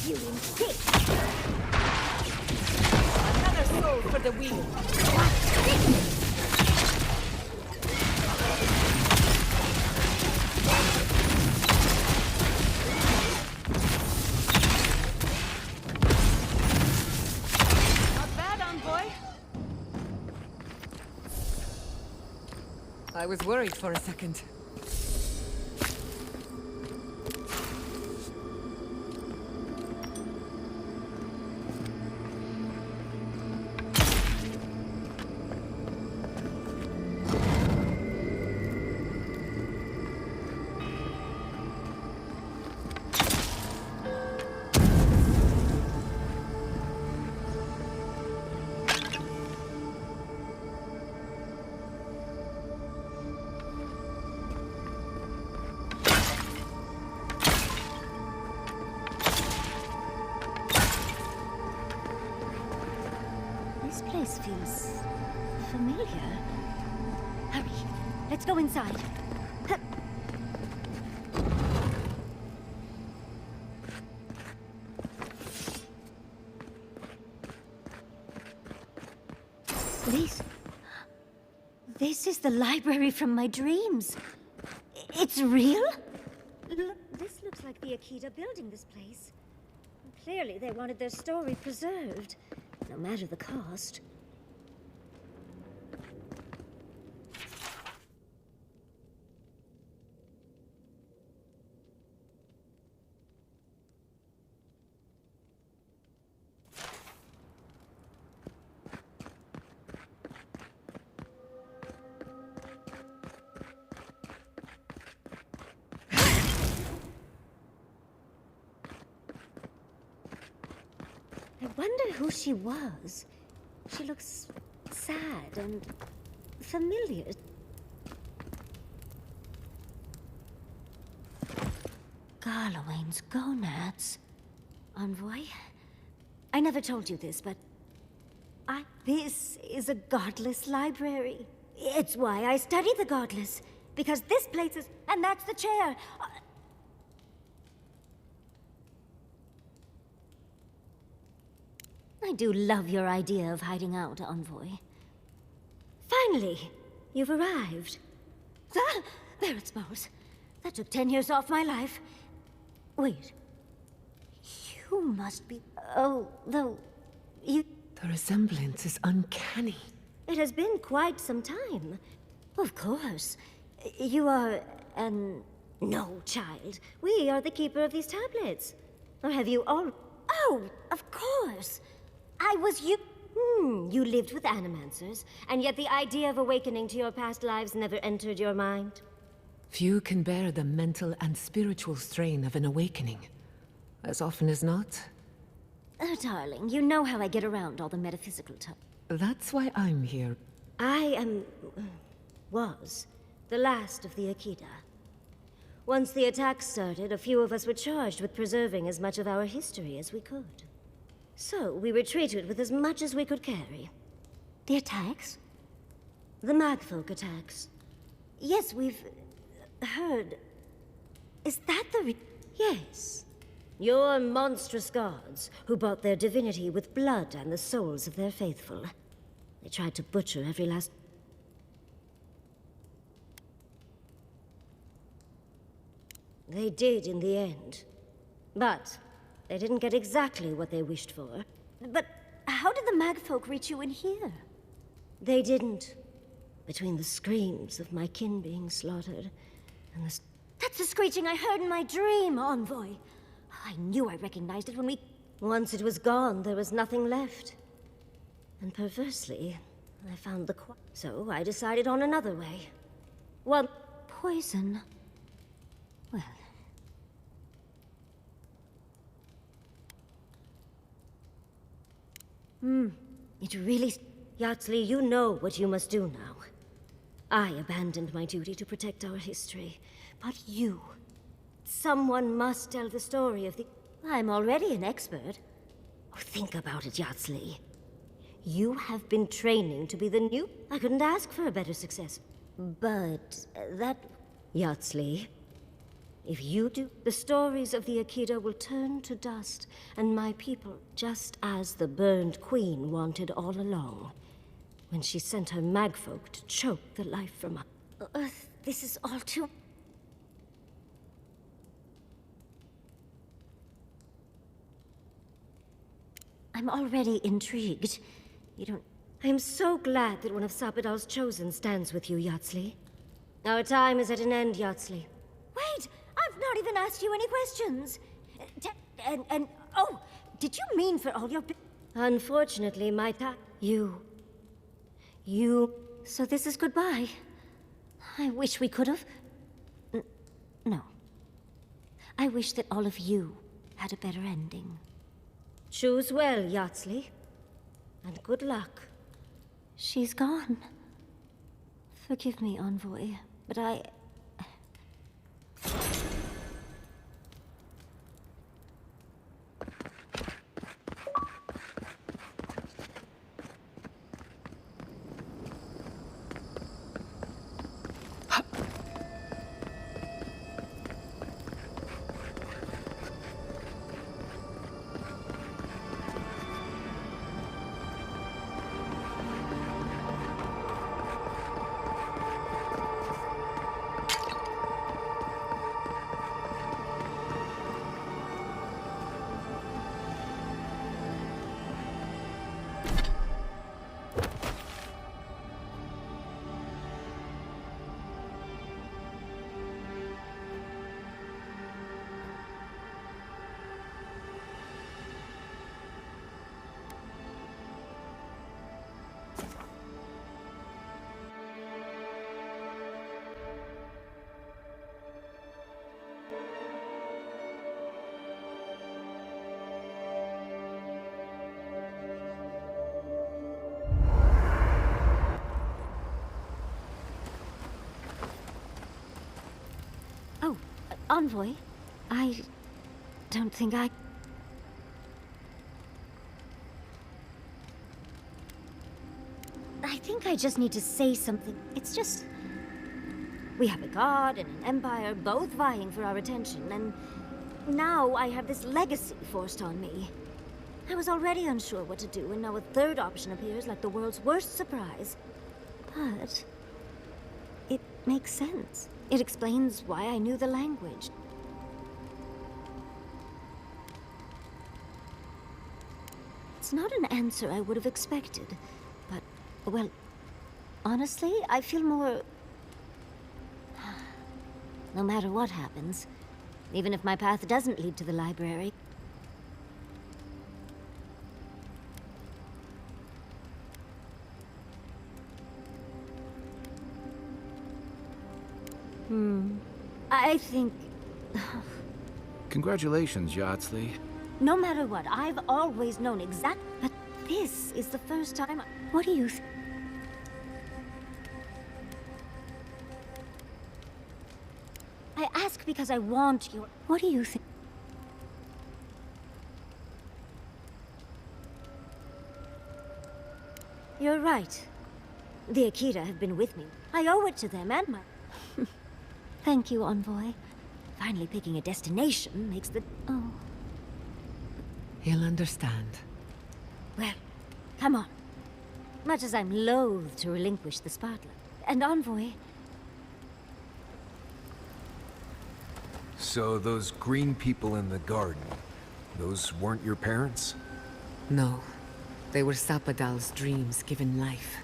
You insist. Another soul for the wheel. Not bad, envoy. I was worried for a second. This place feels familiar. Hurry, let's go inside. Huh. This is the library from my dreams. It's real? Look, this looks like the Akita building this place. Clearly they wanted their story preserved, no matter the cost. I wonder who she was. She looks sad and familiar. Garlowain's gonads. Envoy? I never told you this, but this is a godless library. It's why I study the godless. Because this place is... and that's the chair. I do love your idea of hiding out, Envoy. Finally, you've arrived. Ah, there it smells. That took 10 years off my life. Wait. You must be... oh, though... you... The resemblance is uncanny. It has been quite some time. Of course. You are... no, child. We are the keeper of these tablets. Or have you all... oh, of course. I was you... you lived with animancers, and yet the idea of awakening to your past lives never entered your mind. Few can bear the mental and spiritual strain of an awakening. As often as not. Oh, darling, you know how I get around all the metaphysical stuff. That's why I'm here. I am... was the last of the Akita. Once the attack started, a few of us were charged with preserving as much of our history as we could. So, we retreated with as much as we could carry. The attacks? The Magfolk attacks. Yes, we've... heard... Is that the Yes. Your monstrous gods, who bought their divinity with blood and the souls of their faithful. They tried to butcher every last... They did in the end. But they didn't get exactly what they wished for. But how did the magfolk reach you in here? They didn't. Between the screams of my kin being slaughtered and the... That's the screeching I heard in my dream, Envoy. I knew I recognized it when we... Once it was gone, there was nothing left. And perversely, I found the so I decided on another way. Well, poison. Well... It really... Yatsley, you know what you must do now. I abandoned my duty to protect our history, but you... Someone must tell the story of the... I'm already an expert. Oh, think about it, Yatsley. You have been training to be the new... I couldn't ask for a better success. But that... Yatsley, if you do, the stories of the Akira will turn to dust, and my people, just as the burned queen wanted all along, when she sent her magfolk to choke the life from us. This is all too... I'm already intrigued. You don't... I am so glad that one of Sapadal's chosen stands with you, Yatsley. Our time is at an end, Yatsley. Wait! I've not even asked you any questions! Oh! Did you mean for all your... Unfortunately, my You... So this is goodbye? I wish we could have... No. I wish that all of you had a better ending. Choose well, Yatsley. And good luck. She's gone. Forgive me, Envoy, but I... Envoy, I don't think I think I just need to say something. It's just... We have a god and an empire both vying for our attention, and now I have this legacy forced on me. I was already unsure what to do, and now a third option appears like the world's worst surprise. But... it makes sense. It explains why I knew the language. It's not an answer I would have expected, but, well, honestly, I feel more... No matter what happens, even if my path doesn't lead to the library. I think... Congratulations, Yatsley. No matter what, I've always known exact... But this is the first time... What do you think? I ask because I want your... What do you think? You're right. The Akira have been with me. I owe it to them and my... Thank you, Envoy. Finally picking a destination makes the... Oh, He'll understand. Well, come on. Much as I'm loath to relinquish the spotlight. And Envoy, So those green people in the garden, those weren't your parents? No. They were Sapadal's dreams given life.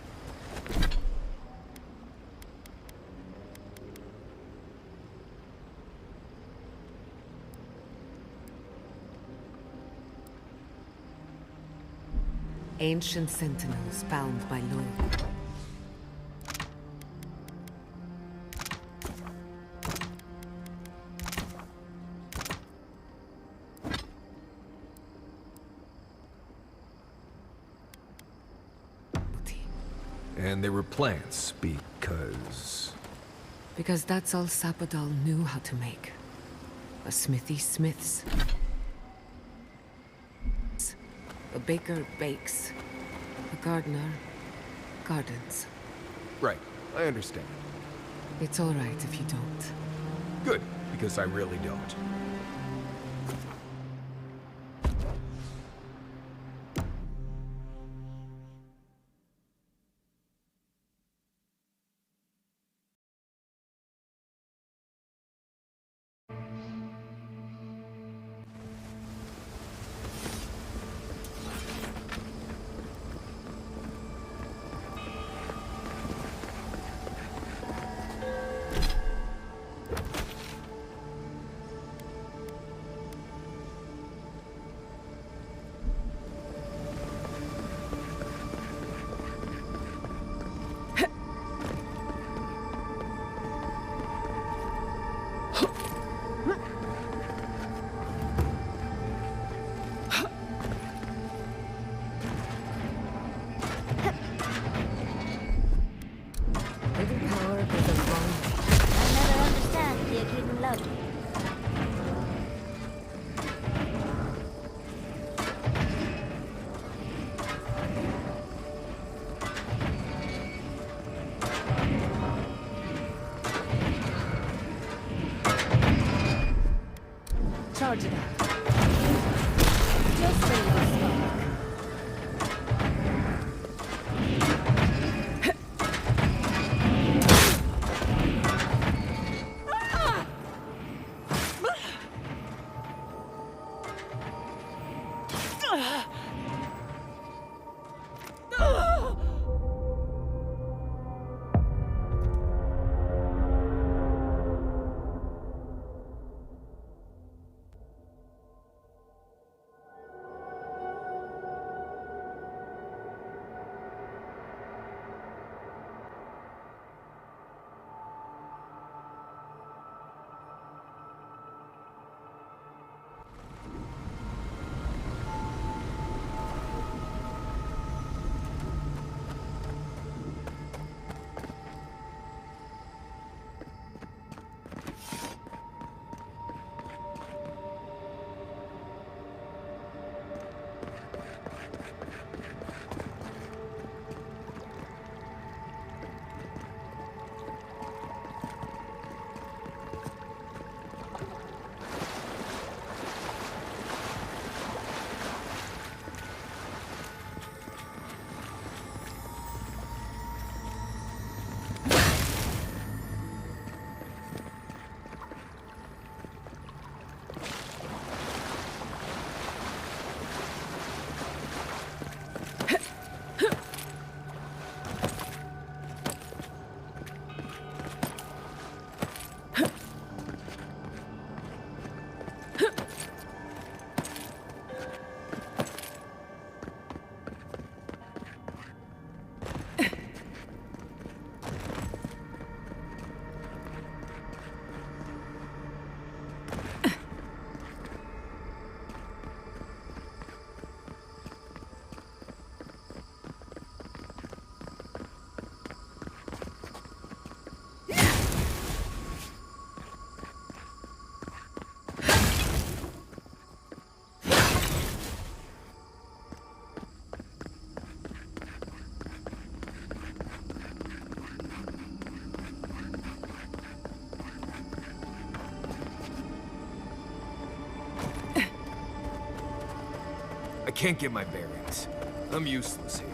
Ancient sentinels bound by law. And they were plants because... Because that's all Sapadal knew how to make. A smithy smiths. A baker bakes. A gardener gardens. Right, I understand. It's all right if you don't. Good, because I really don't. Little power goes a long way. I'll never understand the Akedan love. Charge it up. Just a little spark. can't get my bearings. I'm useless here.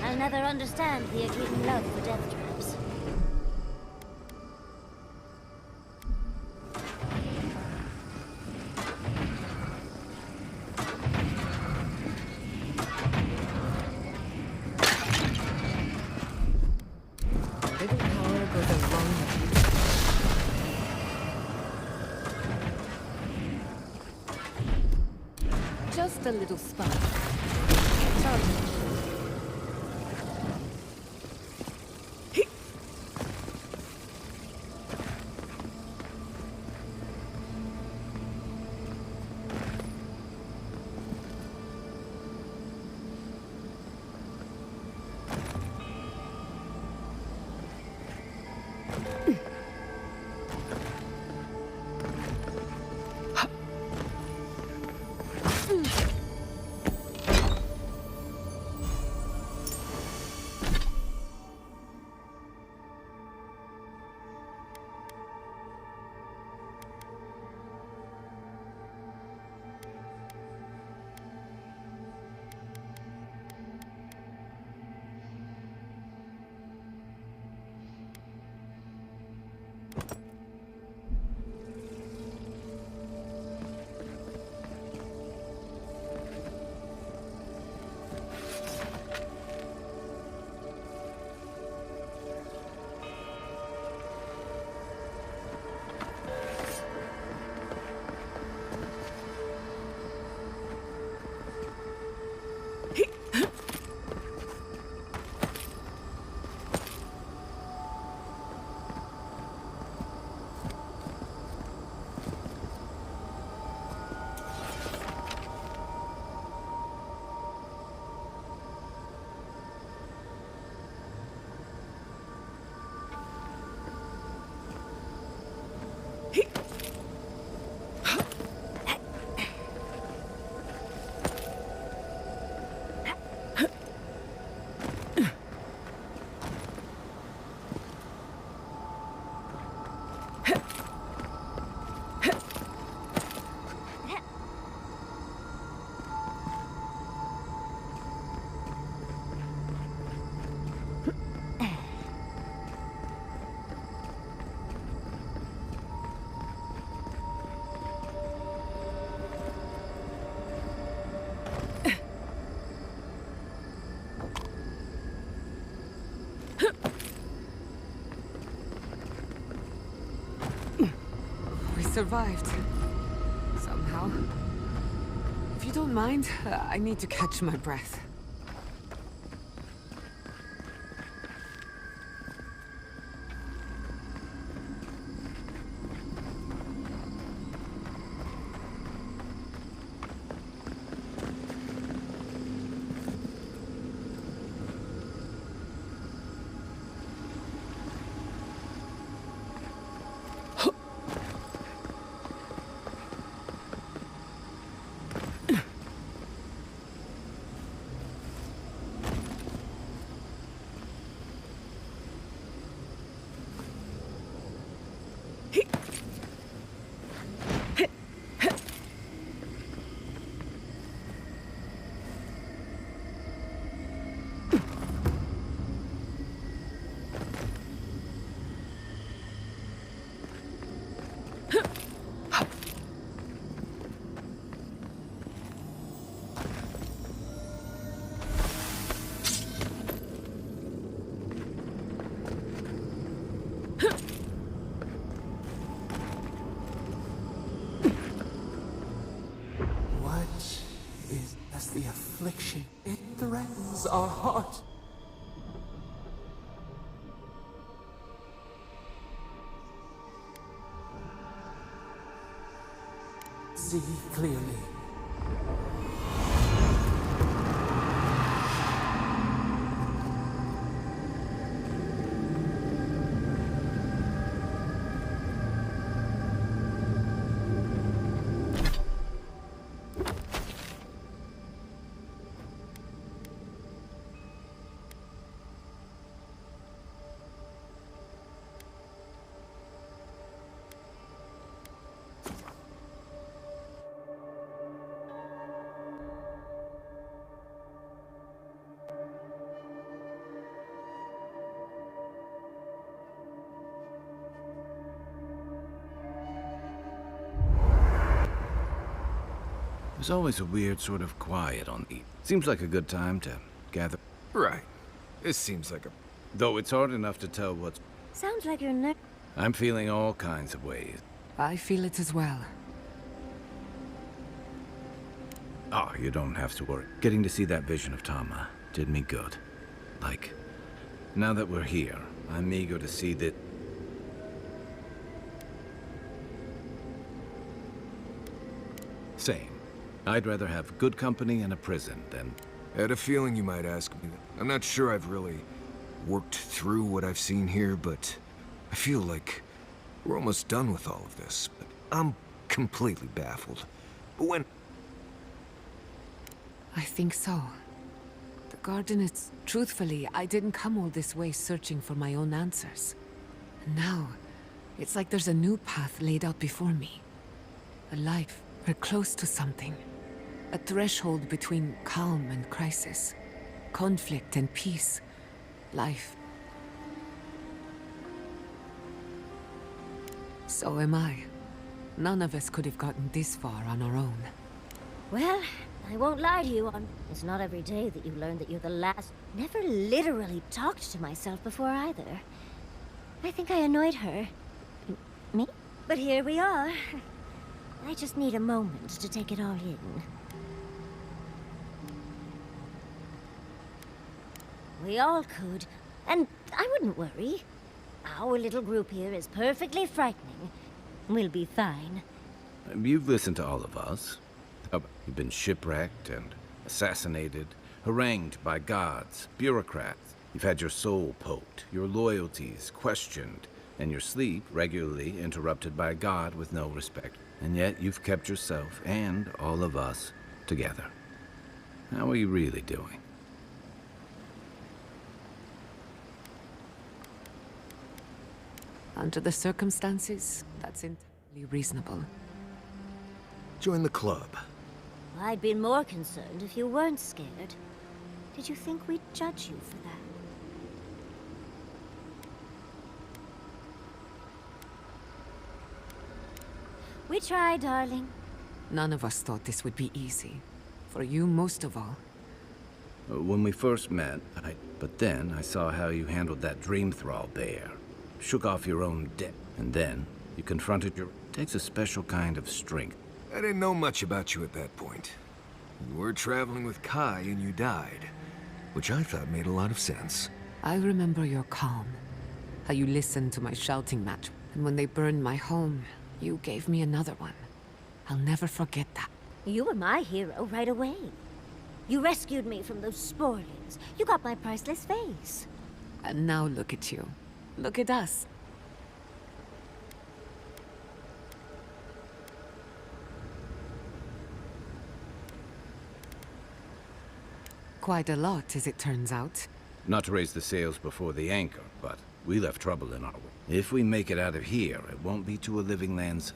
I'll never understand the Akedan love for death traps. Little power goes a long way. Just a little spark. Charge. We survived. Somehow. If you don't mind, I need to catch my breath. The affliction, it threatens our heart. See clearly. There's always a weird sort of quiet on the... Seems like a good time to gather... Right. This seems like a... Though it's hard enough to tell what's... Sounds like you're not. I'm feeling all kinds of ways. I feel it as well. Oh, you don't have to worry. Getting to see that vision of Tama did me good. Like, now that we're here, I'm eager to see that... Same. I'd rather have good company in a prison than... I had a feeling you might ask me that. I'm not sure I've really worked through what I've seen here, but I feel like we're almost done with all of this. But I'm completely baffled. But when... I think so. The garden is... Truthfully, I didn't come all this way searching for my own answers. And now, it's like there's a new path laid out before me. A life. We're close to something. A threshold between calm and crisis. Conflict and peace. Life. So am I. None of us could have gotten this far on our own. Well, I won't lie to you. It's not every day that you learn that you're the last. Never literally talked to myself before either. I think I annoyed her. Me? But here we are. I just need a moment to take it all in. We all could, and I wouldn't worry. Our little group here is perfectly frightening. We'll be fine. You've listened to all of us. You've been shipwrecked and assassinated, harangued by gods, bureaucrats. You've had your soul poked, your loyalties questioned, and your sleep regularly interrupted by a god with no respect. And yet you've kept yourself and all of us together. How are you really doing? Under the circumstances, that's entirely reasonable. Join the club. I'd been more concerned if you weren't scared. Did you think we'd judge you for that? We tried, darling. None of us thought this would be easy. For you, most of all. When we first met, but then I saw how you handled that dream thrall bear. Shook off your own debt, and then you confronted your... Takes a special kind of strength. I didn't know much about you at that point. You were traveling with Kai and you died, which I thought made a lot of sense. I remember your calm. How you listened to my shouting match. And when they burned my home, you gave me another one. I'll never forget that. You were my hero right away. You rescued me from those sporlings. You got my priceless face. And now look at you. Look at us. Quite a lot, as it turns out. Not to raise the sails before the anchor, but we left trouble in our way. If we make it out of here, it won't be to a living land's...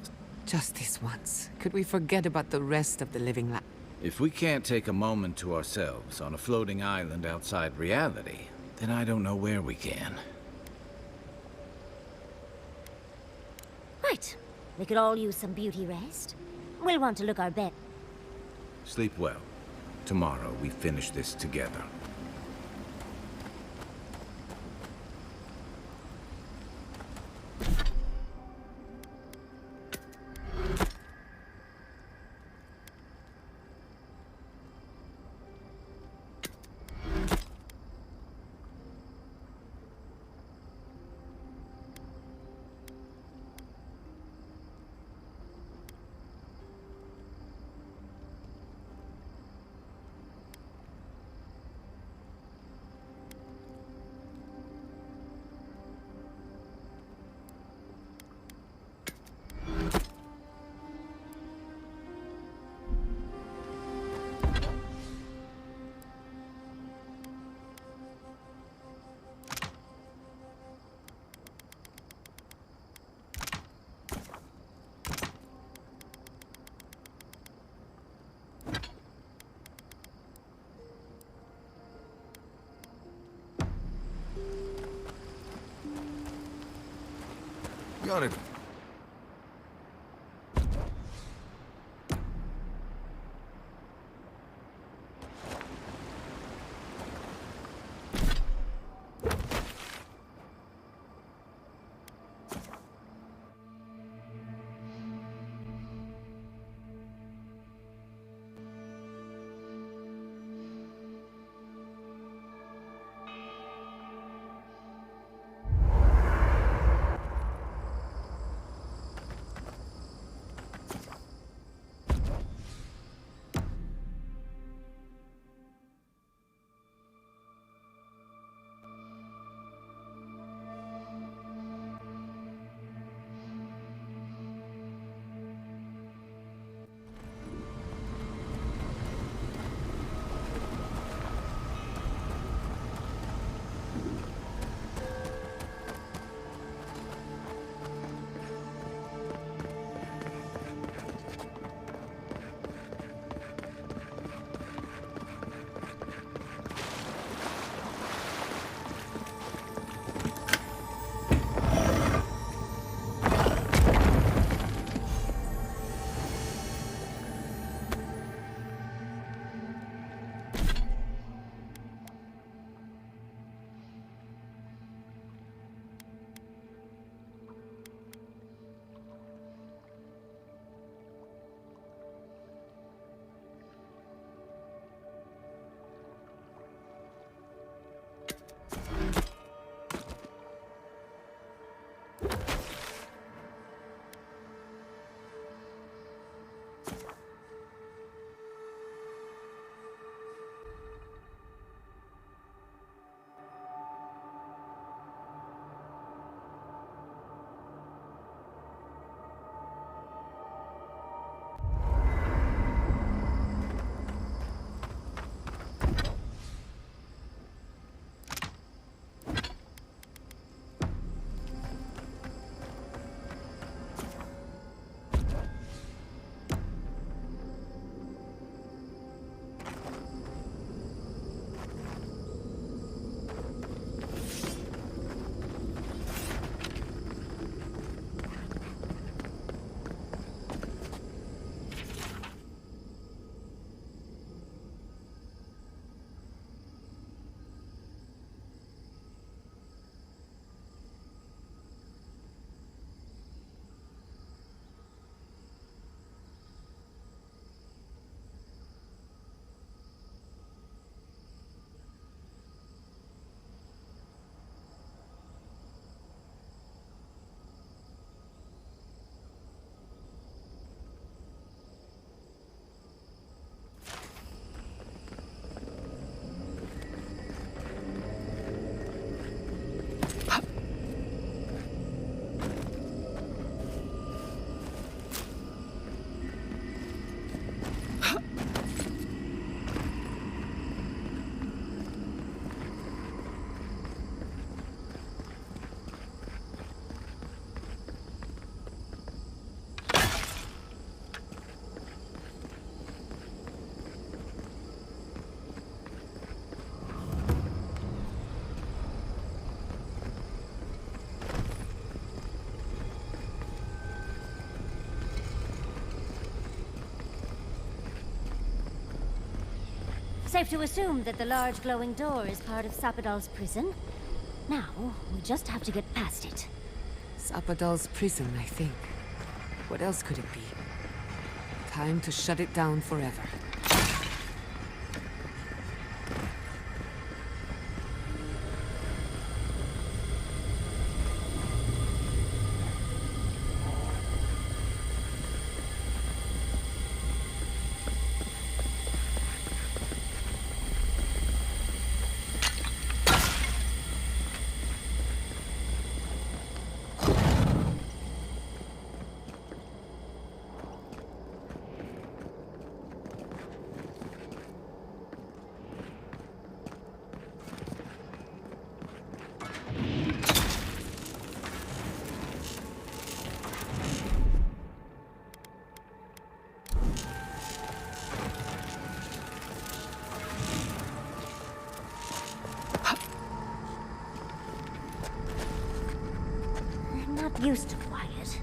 Just this once. Could we forget about the rest of the living land? If we can't take a moment to ourselves on a floating island outside reality, then I don't know where we can. Right. We could all use some beauty rest. We'll want to look our best. Sleep well. Tomorrow we finish this together. Got it. Safe to assume that the large glowing door is part of Sapadal's prison? Now, we just have to get past it. Sapadal's prison, I think. What else could it be? Time to shut it down forever. I'm not used to quiet.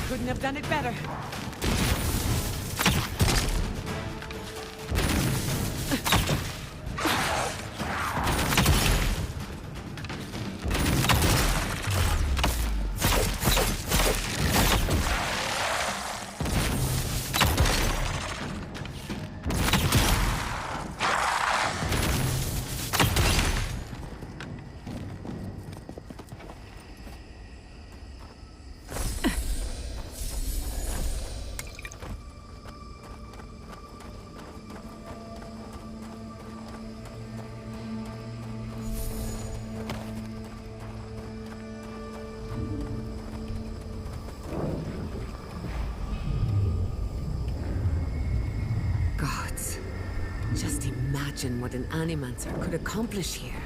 Couldn't have done it better. Just imagine what an Animancer could accomplish here.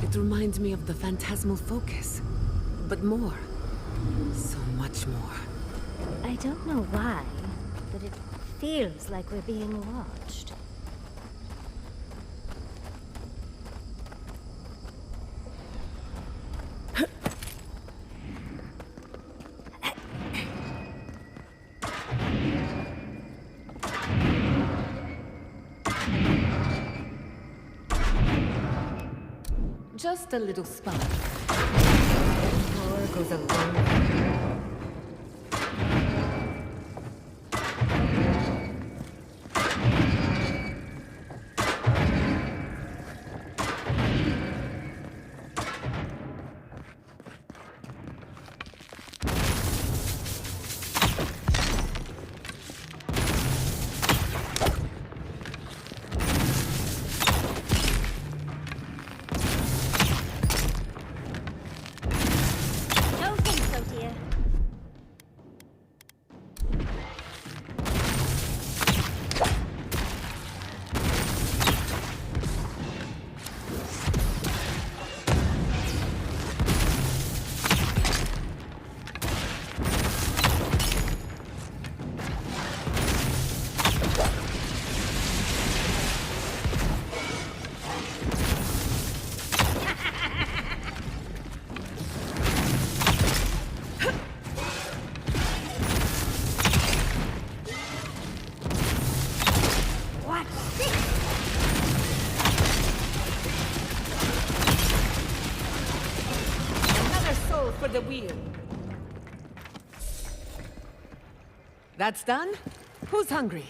It reminds me of the phantasmal focus. But more. So much more. I don't know why, but it feels like we're being watched. Just a little spark. Power goes a long way. fuel for the wheel. That's done? Who's hungry?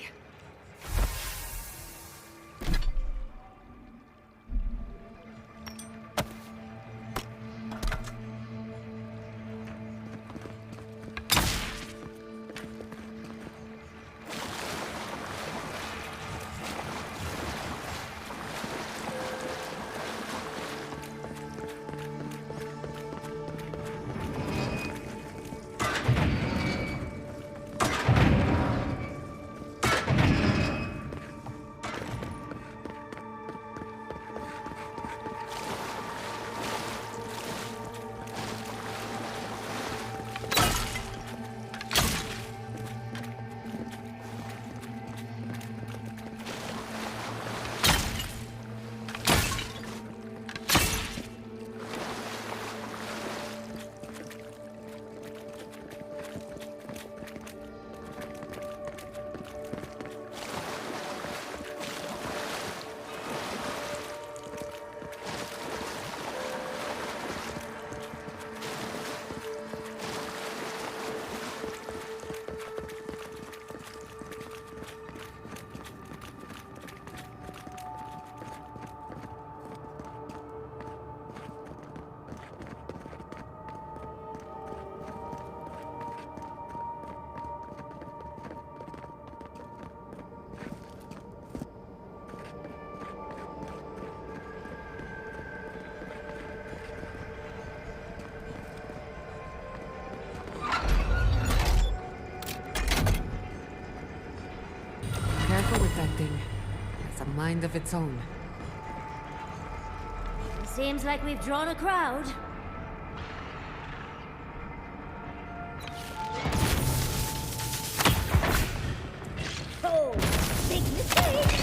Careful with that thing. It's a mind of its own. Seems like we've drawn a crowd. Oh, big mistake!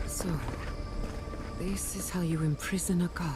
So, this is how you imprison a god.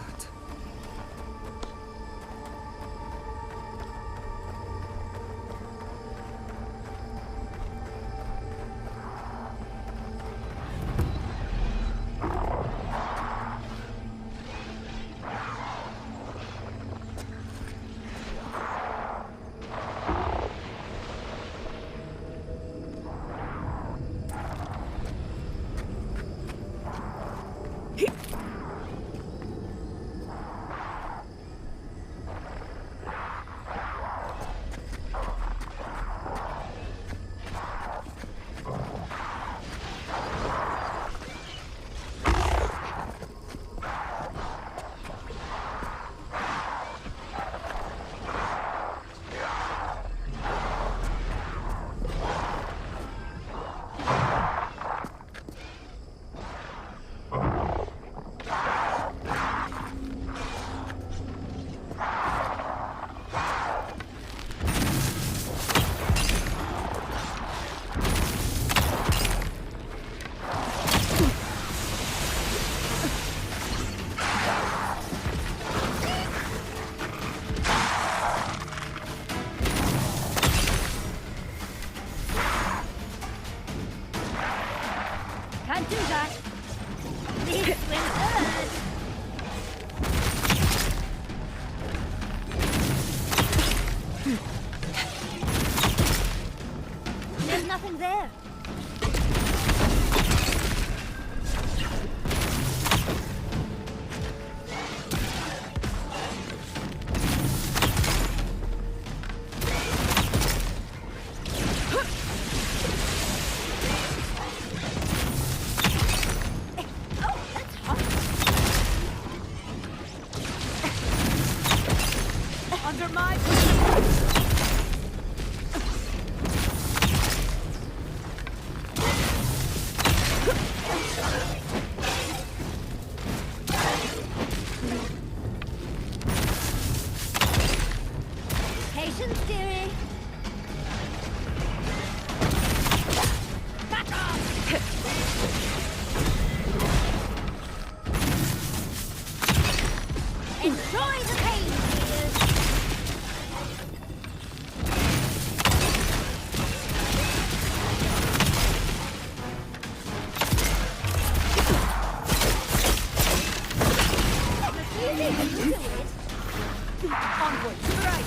It will hurt. There's nothing there. Under my... Patience, dearie. Back off! Enjoy the pain, dears. Onward, to the right!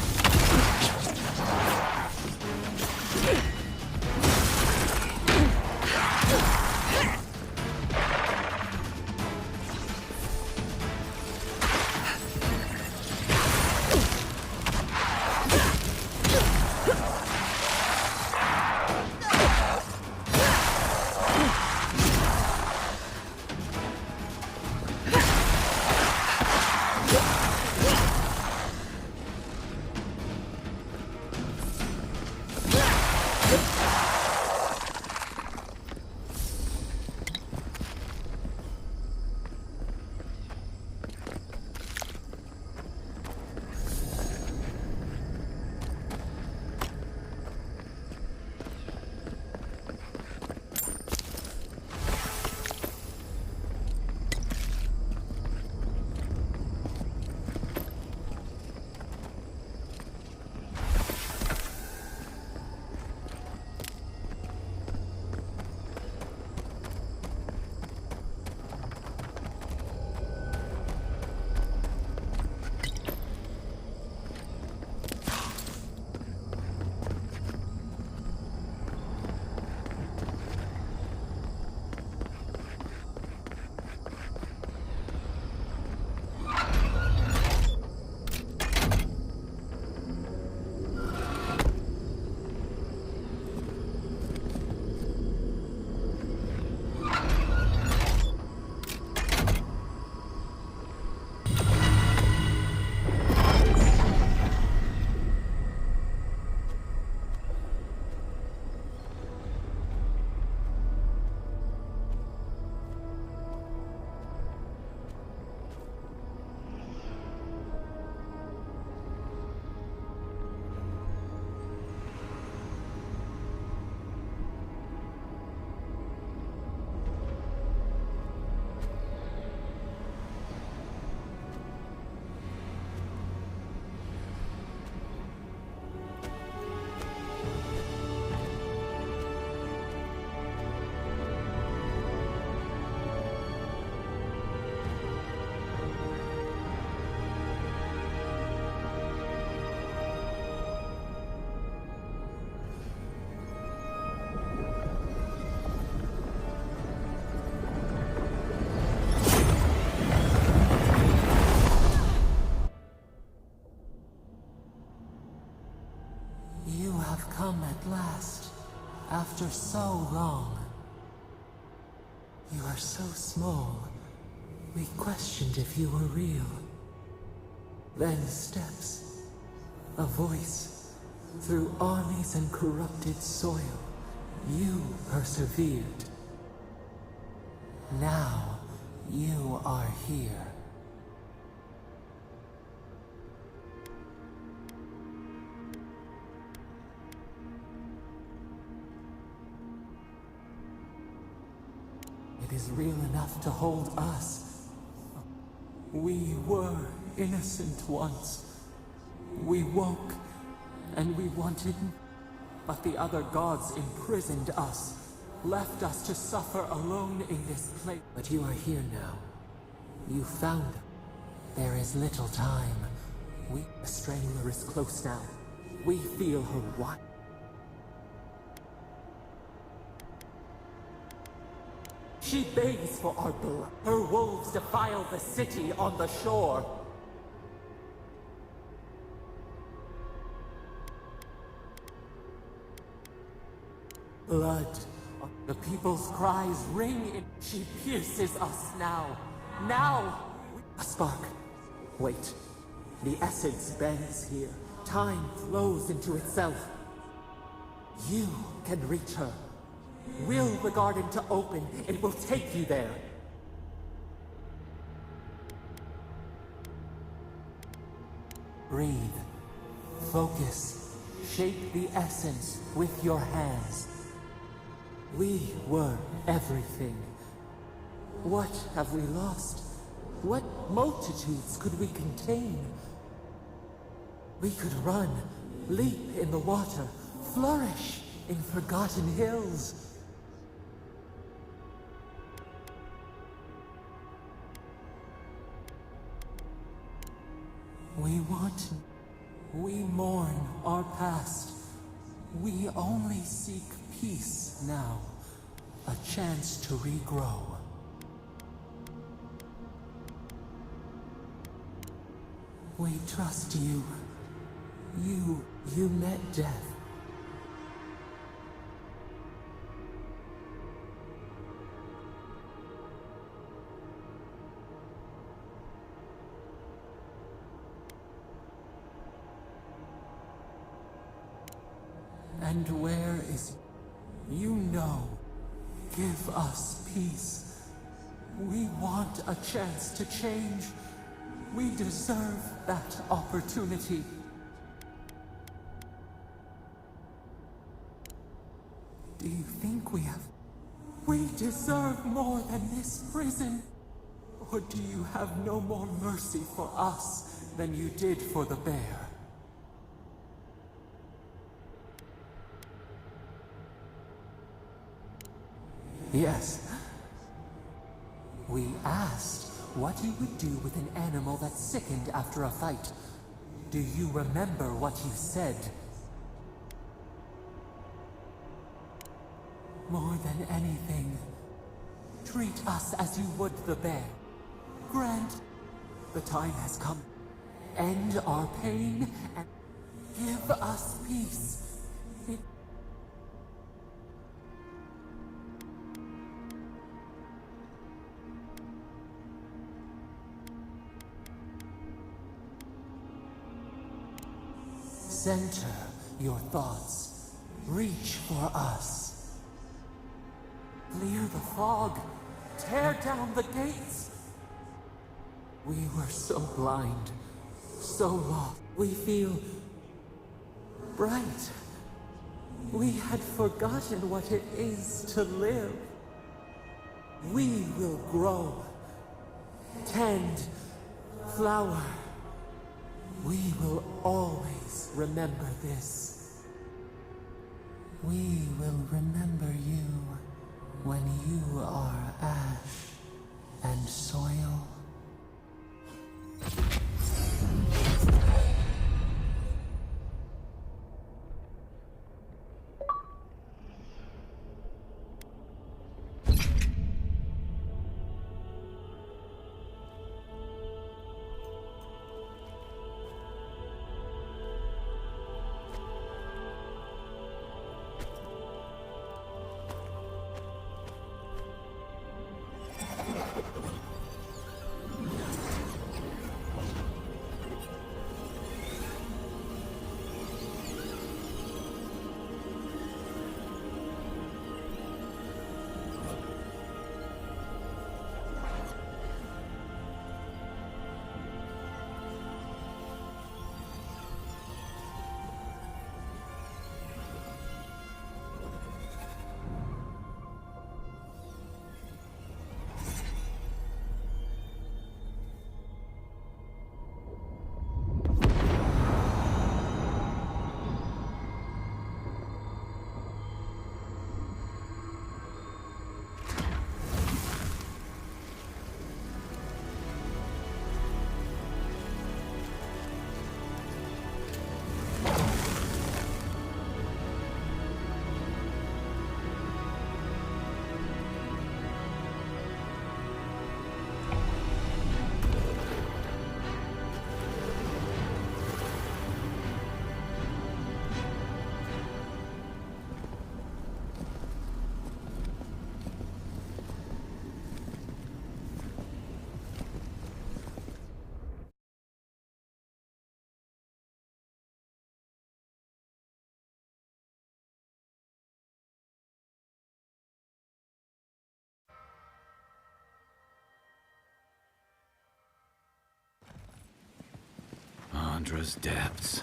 Come at last, after so long. You are so small, we questioned if you were real. Then steps, a voice, through armies and corrupted soil, you persevered. Now, you are here. It is real enough to hold us. We were innocent once. We woke, and we wanted, but the other gods imprisoned us. left us to suffer alone in this place. But you are here now. You found them. There is little time. The Strangler is close now. We feel her what? She begs for our blood. Her wolves defile the city on the shore. Blood. The people's cries ring in. She pierces us now. Now! A spark. Wait. The essence bends here. Time flows into itself. You can reach her. Will the garden to open, it will take you there. Breathe. Focus. Shape the essence with your hands. We were everything. What have we lost? What multitudes could we contain? We could run, leap in the water, flourish in forgotten hills. We mourn our past. We only seek peace now, a chance to regrow. We trust you. You met death. And where is... You know. Give us peace. We want a chance to change. We deserve that opportunity. Do you think we have... We deserve more than this prison? Or do you have no more mercy for us than you did for the bear? Yes. We asked what you would do with an animal that sickened after a fight. Do you remember what you said? More than anything, treat us as you would the bear. Grant, the time has come. End our pain and give us peace. Center your thoughts. Reach for us. Clear the fog. Tear down the gates. We were so blind, so lost. We feel bright. We had forgotten what it is to live. We will grow, tend, flower. We will always remember this. We will remember you when you are ash and soil. Chandra's depths.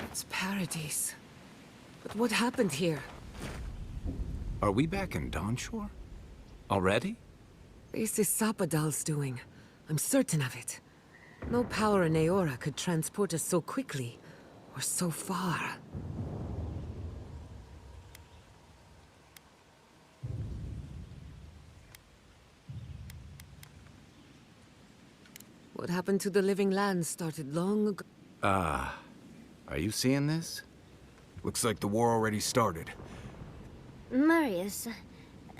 It's paradise. But what happened here? Are we back in Dawnshore? Already? This is Sapadal's doing. I'm certain of it. No power in Aora could transport us so quickly, or so far. What happened to the living land started long ago. Are you seeing this? Looks like the war already started. Marius,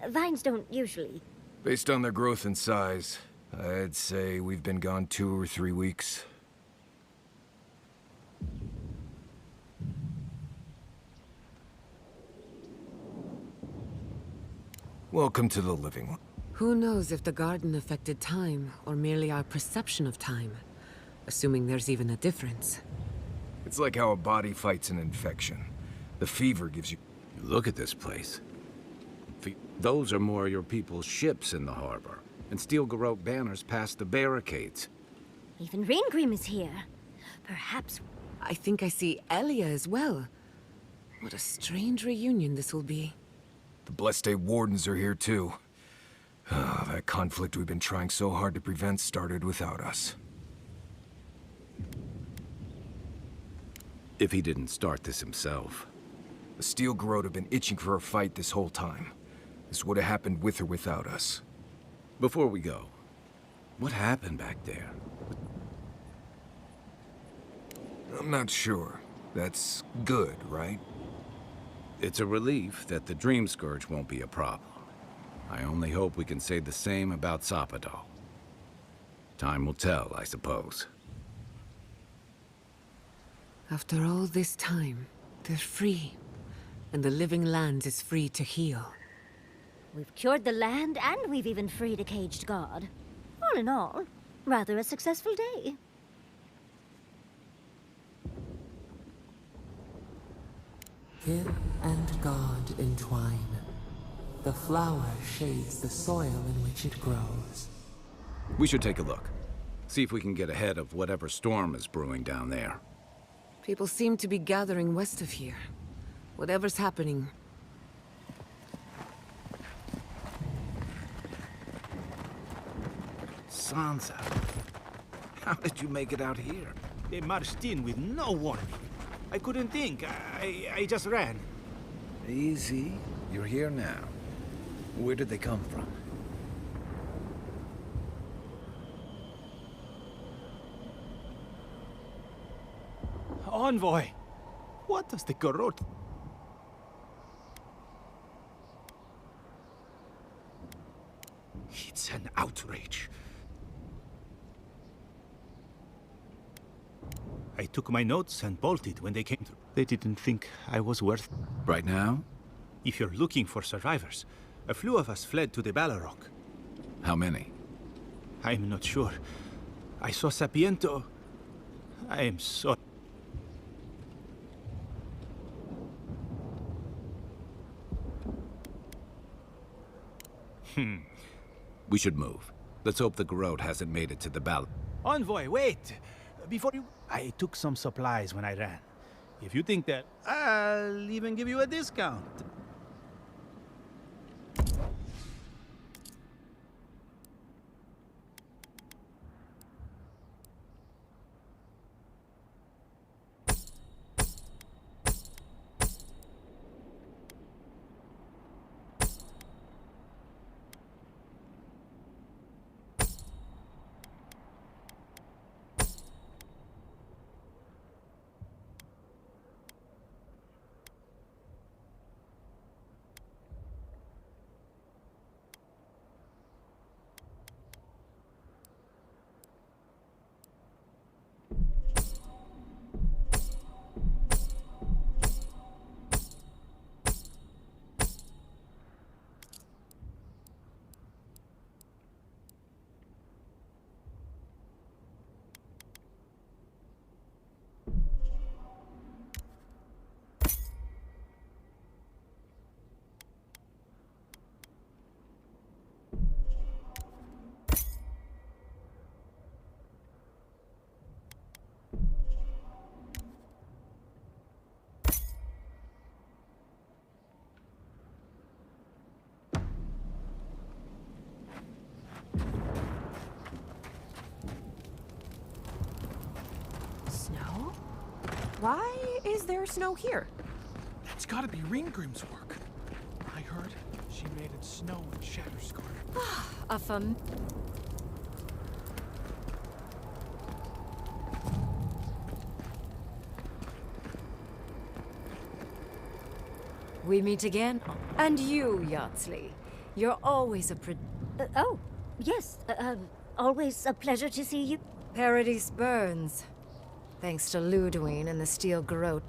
vines don't usually... Based on their growth and size, I'd say we've been gone 2 or 3 weeks. Welcome to the living one. Who knows if the garden affected time, or merely our perception of time? Assuming there's even a difference. It's like how a body fights an infection. The fever gives you... Look at this place. Those are more your people's ships in the harbor, and steel Garrote banners past the barricades. Even Raingrim is here. Perhaps... I think I see Elia as well. What a strange reunion this will be. The Blessed Wardens are here too. That conflict we've been trying so hard to prevent started without us. If he didn't start this himself. The Steel Garrote have been itching for a fight this whole time. This would have happened with or without us. Before we go, what happened back there? I'm not sure. That's good, right? It's a relief that the Dream Scourge won't be a problem. I only hope we can say the same about Sapadal. Time will tell, I suppose. After all this time, they're free. And the living land is free to heal. We've cured the land, and we've even freed a caged god. All in all, rather a successful day. Kid and God entwine. The flower shades the soil in which it grows. We should take a look. See if we can get ahead of whatever storm is brewing down there. People seem to be gathering west of here. Whatever's happening. Sansa, how did you make it out here? They marched in with no warning. I couldn't think. I just ran. Easy. You're here now. Where did they come from? Envoy! What does the Garrote... It's an outrage. I took my notes and bolted when they came through. They didn't think I was worth... Right now? If you're looking for survivors, a few of us fled to the Balrog. How many? I'm not sure. I saw Sapiento. I am sorry. We should move. Let's hope the Garrote hasn't made it to the Bal... Envoy, wait! Before you... I took some supplies when I ran. If you think that, I'll even give you a discount. Why is there snow here? That's gotta be Ringgrim's work. I heard she made it snow in Shatterscar. A fam... We meet again? And you, Yardsley. You're always a oh, yes. Always a pleasure to see you. Paradise burns. Thanks to Ludwine and the Steel Garrote.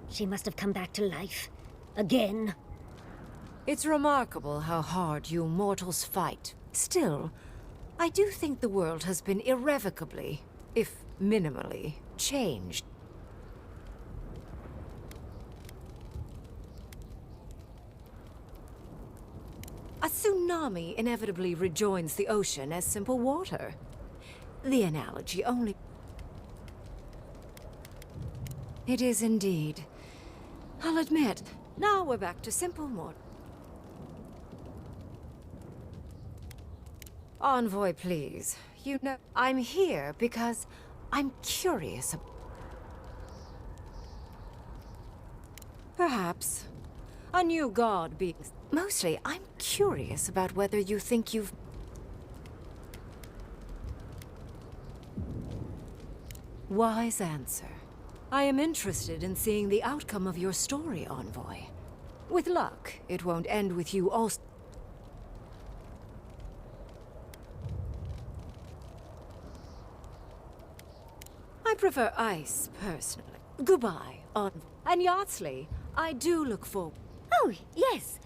She must have come back to life. Again. It's remarkable how hard you mortals fight. Still, I do think the world has been irrevocably, if minimally, changed. A tsunami inevitably rejoins the ocean as simple water. The analogy only... It is indeed. I'll admit, now we're back to simple mortal. Envoy, please. You know, I'm here because I'm curious. Perhaps. A new god being... Mostly, I'm curious about whether you think you've... Wise answer. I am interested in seeing the outcome of your story, Envoy. With luck, it won't end with you also... I prefer ice, personally. Goodbye, Envoy. And Yardsley, I do look forward... Oh, yes.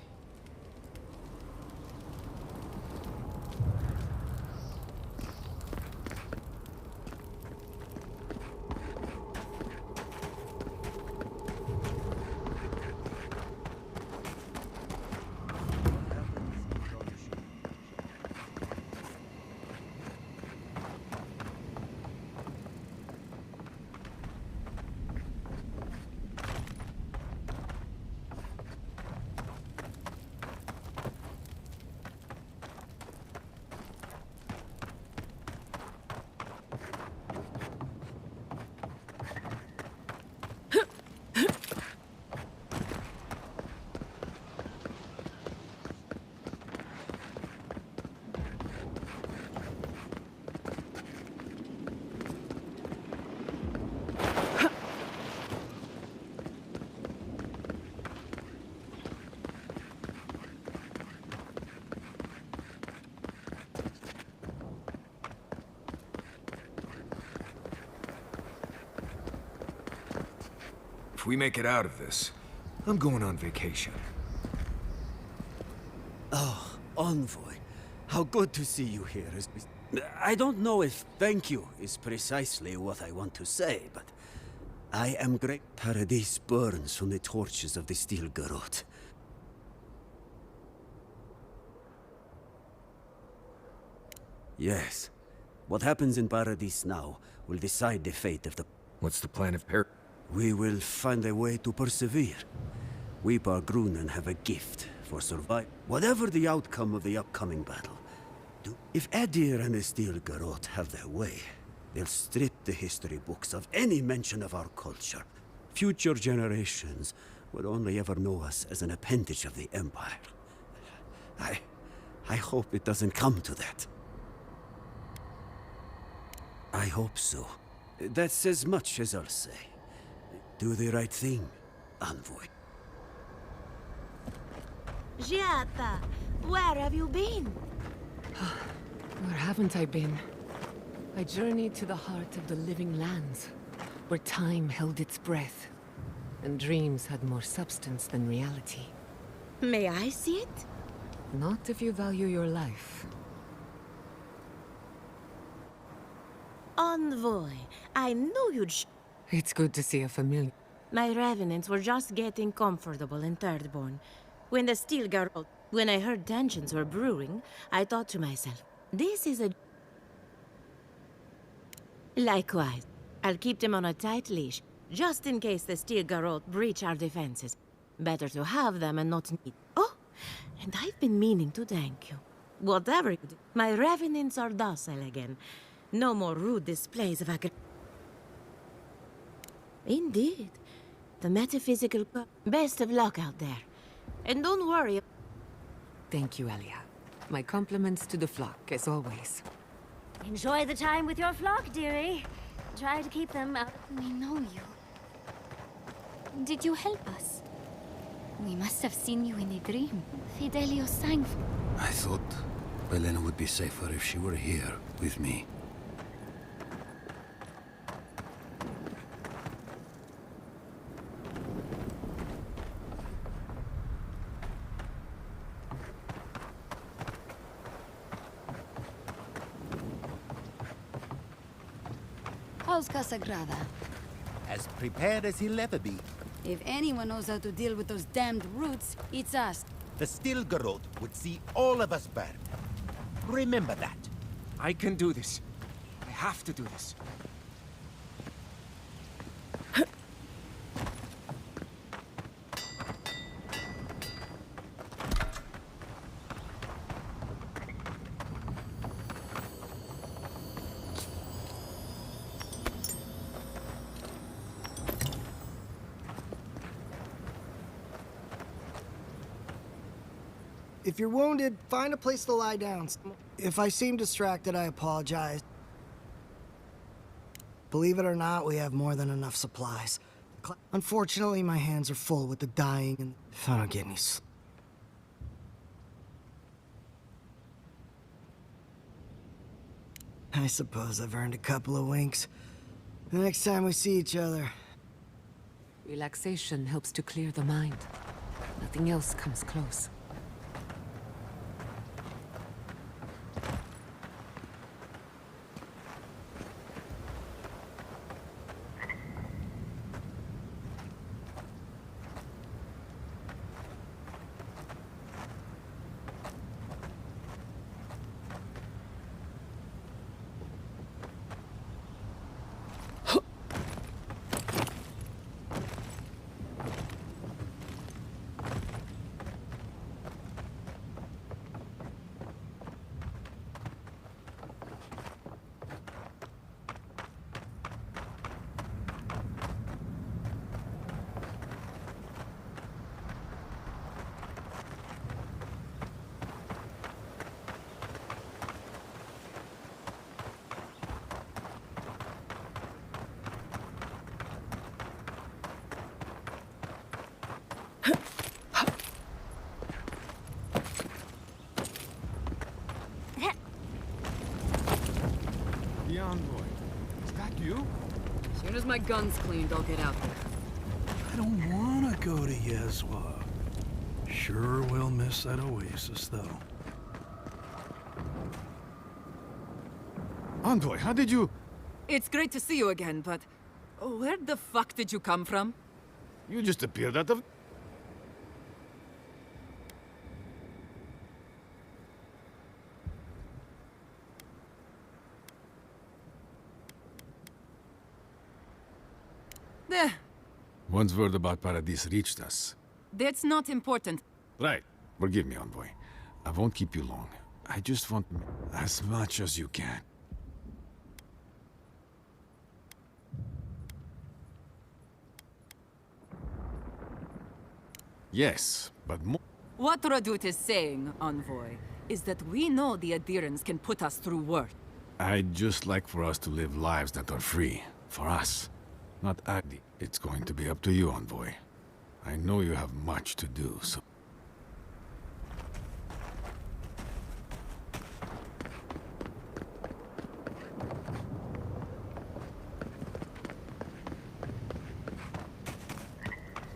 If we make it out of this, I'm going on vacation. Oh, Envoy. How good to see you here. I don't know if thank you is precisely what I want to say, but I am great. Paradise burns from the torches of the Steel Garrote. Yes. What happens in Paradise now will decide the fate of the... What's the plan of Paradise? We will find a way to persevere. We Bargrunen have a gift for survival. Whatever the outcome of the upcoming battle, if Edir and the Steel Garrote have their way, they'll strip the history books of any mention of our culture. Future generations will only ever know us as an appendage of the Empire. I hope it doesn't come to that. I hope so. That's as much as I'll say. Do the right thing, Envoy. Giata, where have you been? Where haven't I been? I journeyed to the heart of the living lands, where time held its breath, and dreams had more substance than reality. May I see it? Not if you value your life. Envoy, I knew you'd It's good to see a familiar. My revenants were just getting comfortable in Thirdborn. When the Steel Garrote... When I heard tensions were brewing, I thought to myself, this is a... Likewise, I'll keep them on a tight leash, just in case the Steel Garrote breach our defenses. Better to have them and not need... Oh, and I've been meaning to thank you. Whatever you do, my revenants are docile again. No more rude displays of aggression. Indeed. The metaphysical... Best of luck out there. And don't worry. Thank you, Elia. My compliments to the flock, as always. Enjoy the time with your flock, dearie. Try to keep them out. We know you. Did you help us? We must have seen you in a dream. Fidelio sang for... I thought Belena would be safer if she were here with me. How's Casagrada? As prepared as he'll ever be. If anyone knows how to deal with those damned roots, it's us. The Stilgarot would see all of us burn. Remember that. I can do this. I have to do this. If you're wounded, find a place to lie down. If I seem distracted, I apologize. Believe it or not, we have more than enough supplies. Unfortunately, my hands are full with the dying, and if I don't get any sleep... I suppose I've earned a couple of winks. The next time we see each other... Relaxation helps to clear the mind. Nothing else comes close. The envoy. Is that you? As soon as my gun's cleaned, I'll get out there. I don't want to go to Yezwa. Sure will miss that oasis, though. Envoy, how did you... It's great to see you again, but... where the fuck did you come from? You just appeared out of... There. Once word about Paradis reached us. That's not important. Right. Forgive me, Envoy. I won't keep you long. I just want as much as you can. Yes, but more... What Radut is saying, Envoy, is that we know the adherents can put us through worse. I'd just like for us to live lives that are free. For us. Not Agdi. It's going to be up to you, Envoy. I know you have much to do, so...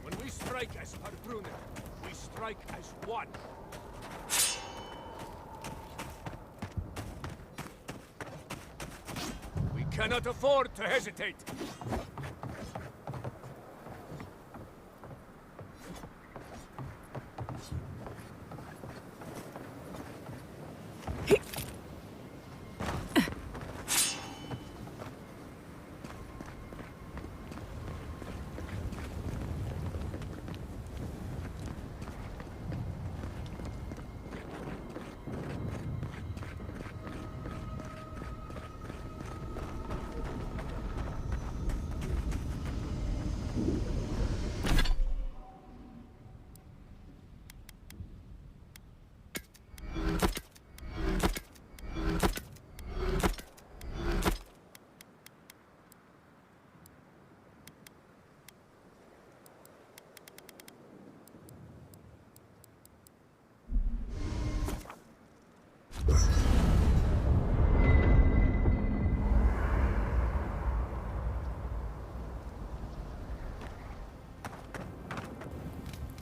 When we strike as Parbrunner, we strike as one. We cannot afford to hesitate.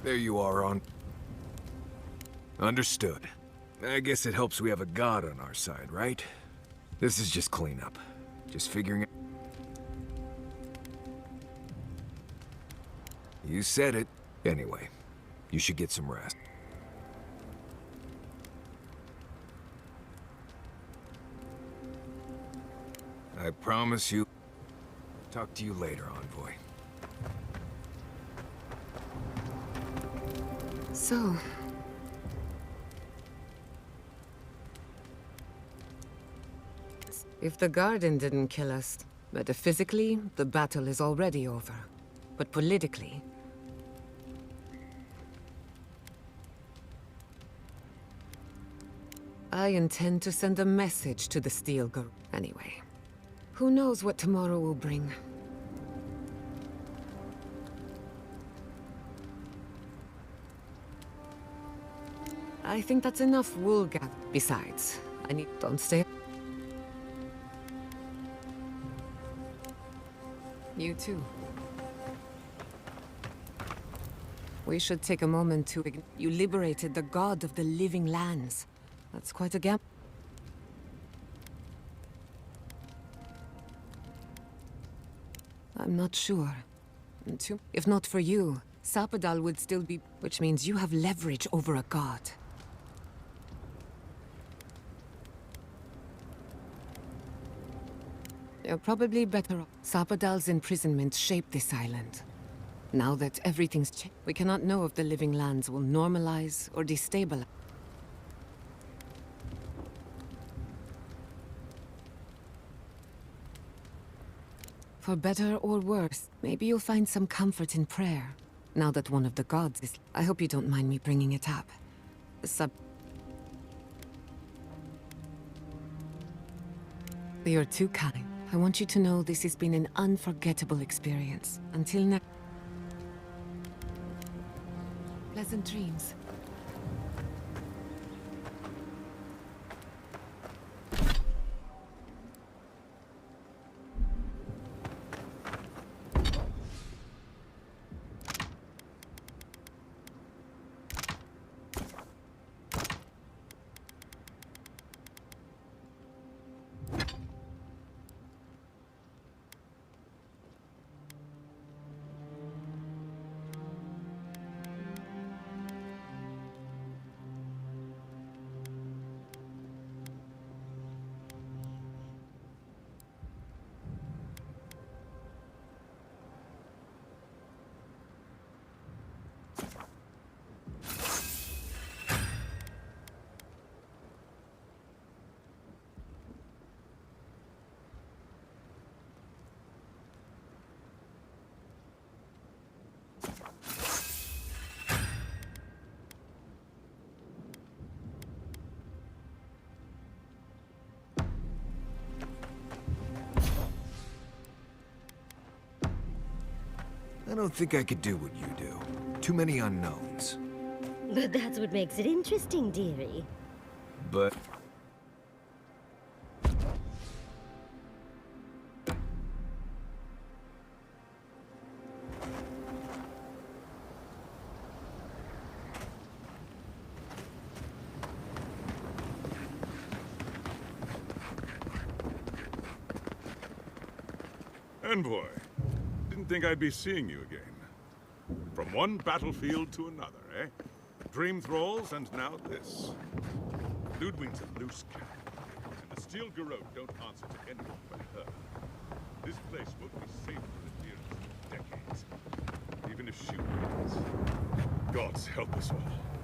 There you are on... Understood. I guess it helps we have a god on our side, right? This is just cleanup. Just figuring out... You said it. Anyway, you should get some rest. I promise you... Talk to you later, Envoy. So... If the Garden didn't kill us, metaphysically, the battle is already over. But politically... I intend to send a message to the Steel Girl. Anyway, who knows what tomorrow will bring? I think that's enough wool gather. Besides, don't stay. You too. We should take a moment to... You liberated the god of the living lands. That's quite a gap. I'm not sure. If not for you, Sapadal would still be... Which means you have leverage over a god. You're probably better off. Sapadal's imprisonment shaped this island. Now that everything's changed, we cannot know if the living lands will normalize or destabilize. For better or worse, maybe you'll find some comfort in prayer. Now that one of the gods is... I hope you don't mind me bringing it up. You're too kind. I want you to know this has been an unforgettable experience. Until next... Pleasant dreams. I don't think I could do what you do. Too many unknowns. But that's what makes it interesting, dearie. But... Envoy, didn't think I'd be seeing you again. From one battlefield to another, eh? Dream thralls, and now this. Ludwig's a loose cannon, and the Steel Garrote don't answer to anyone but her. This place won't be safe for the dearest of decades, even if she wins. Gods help us all.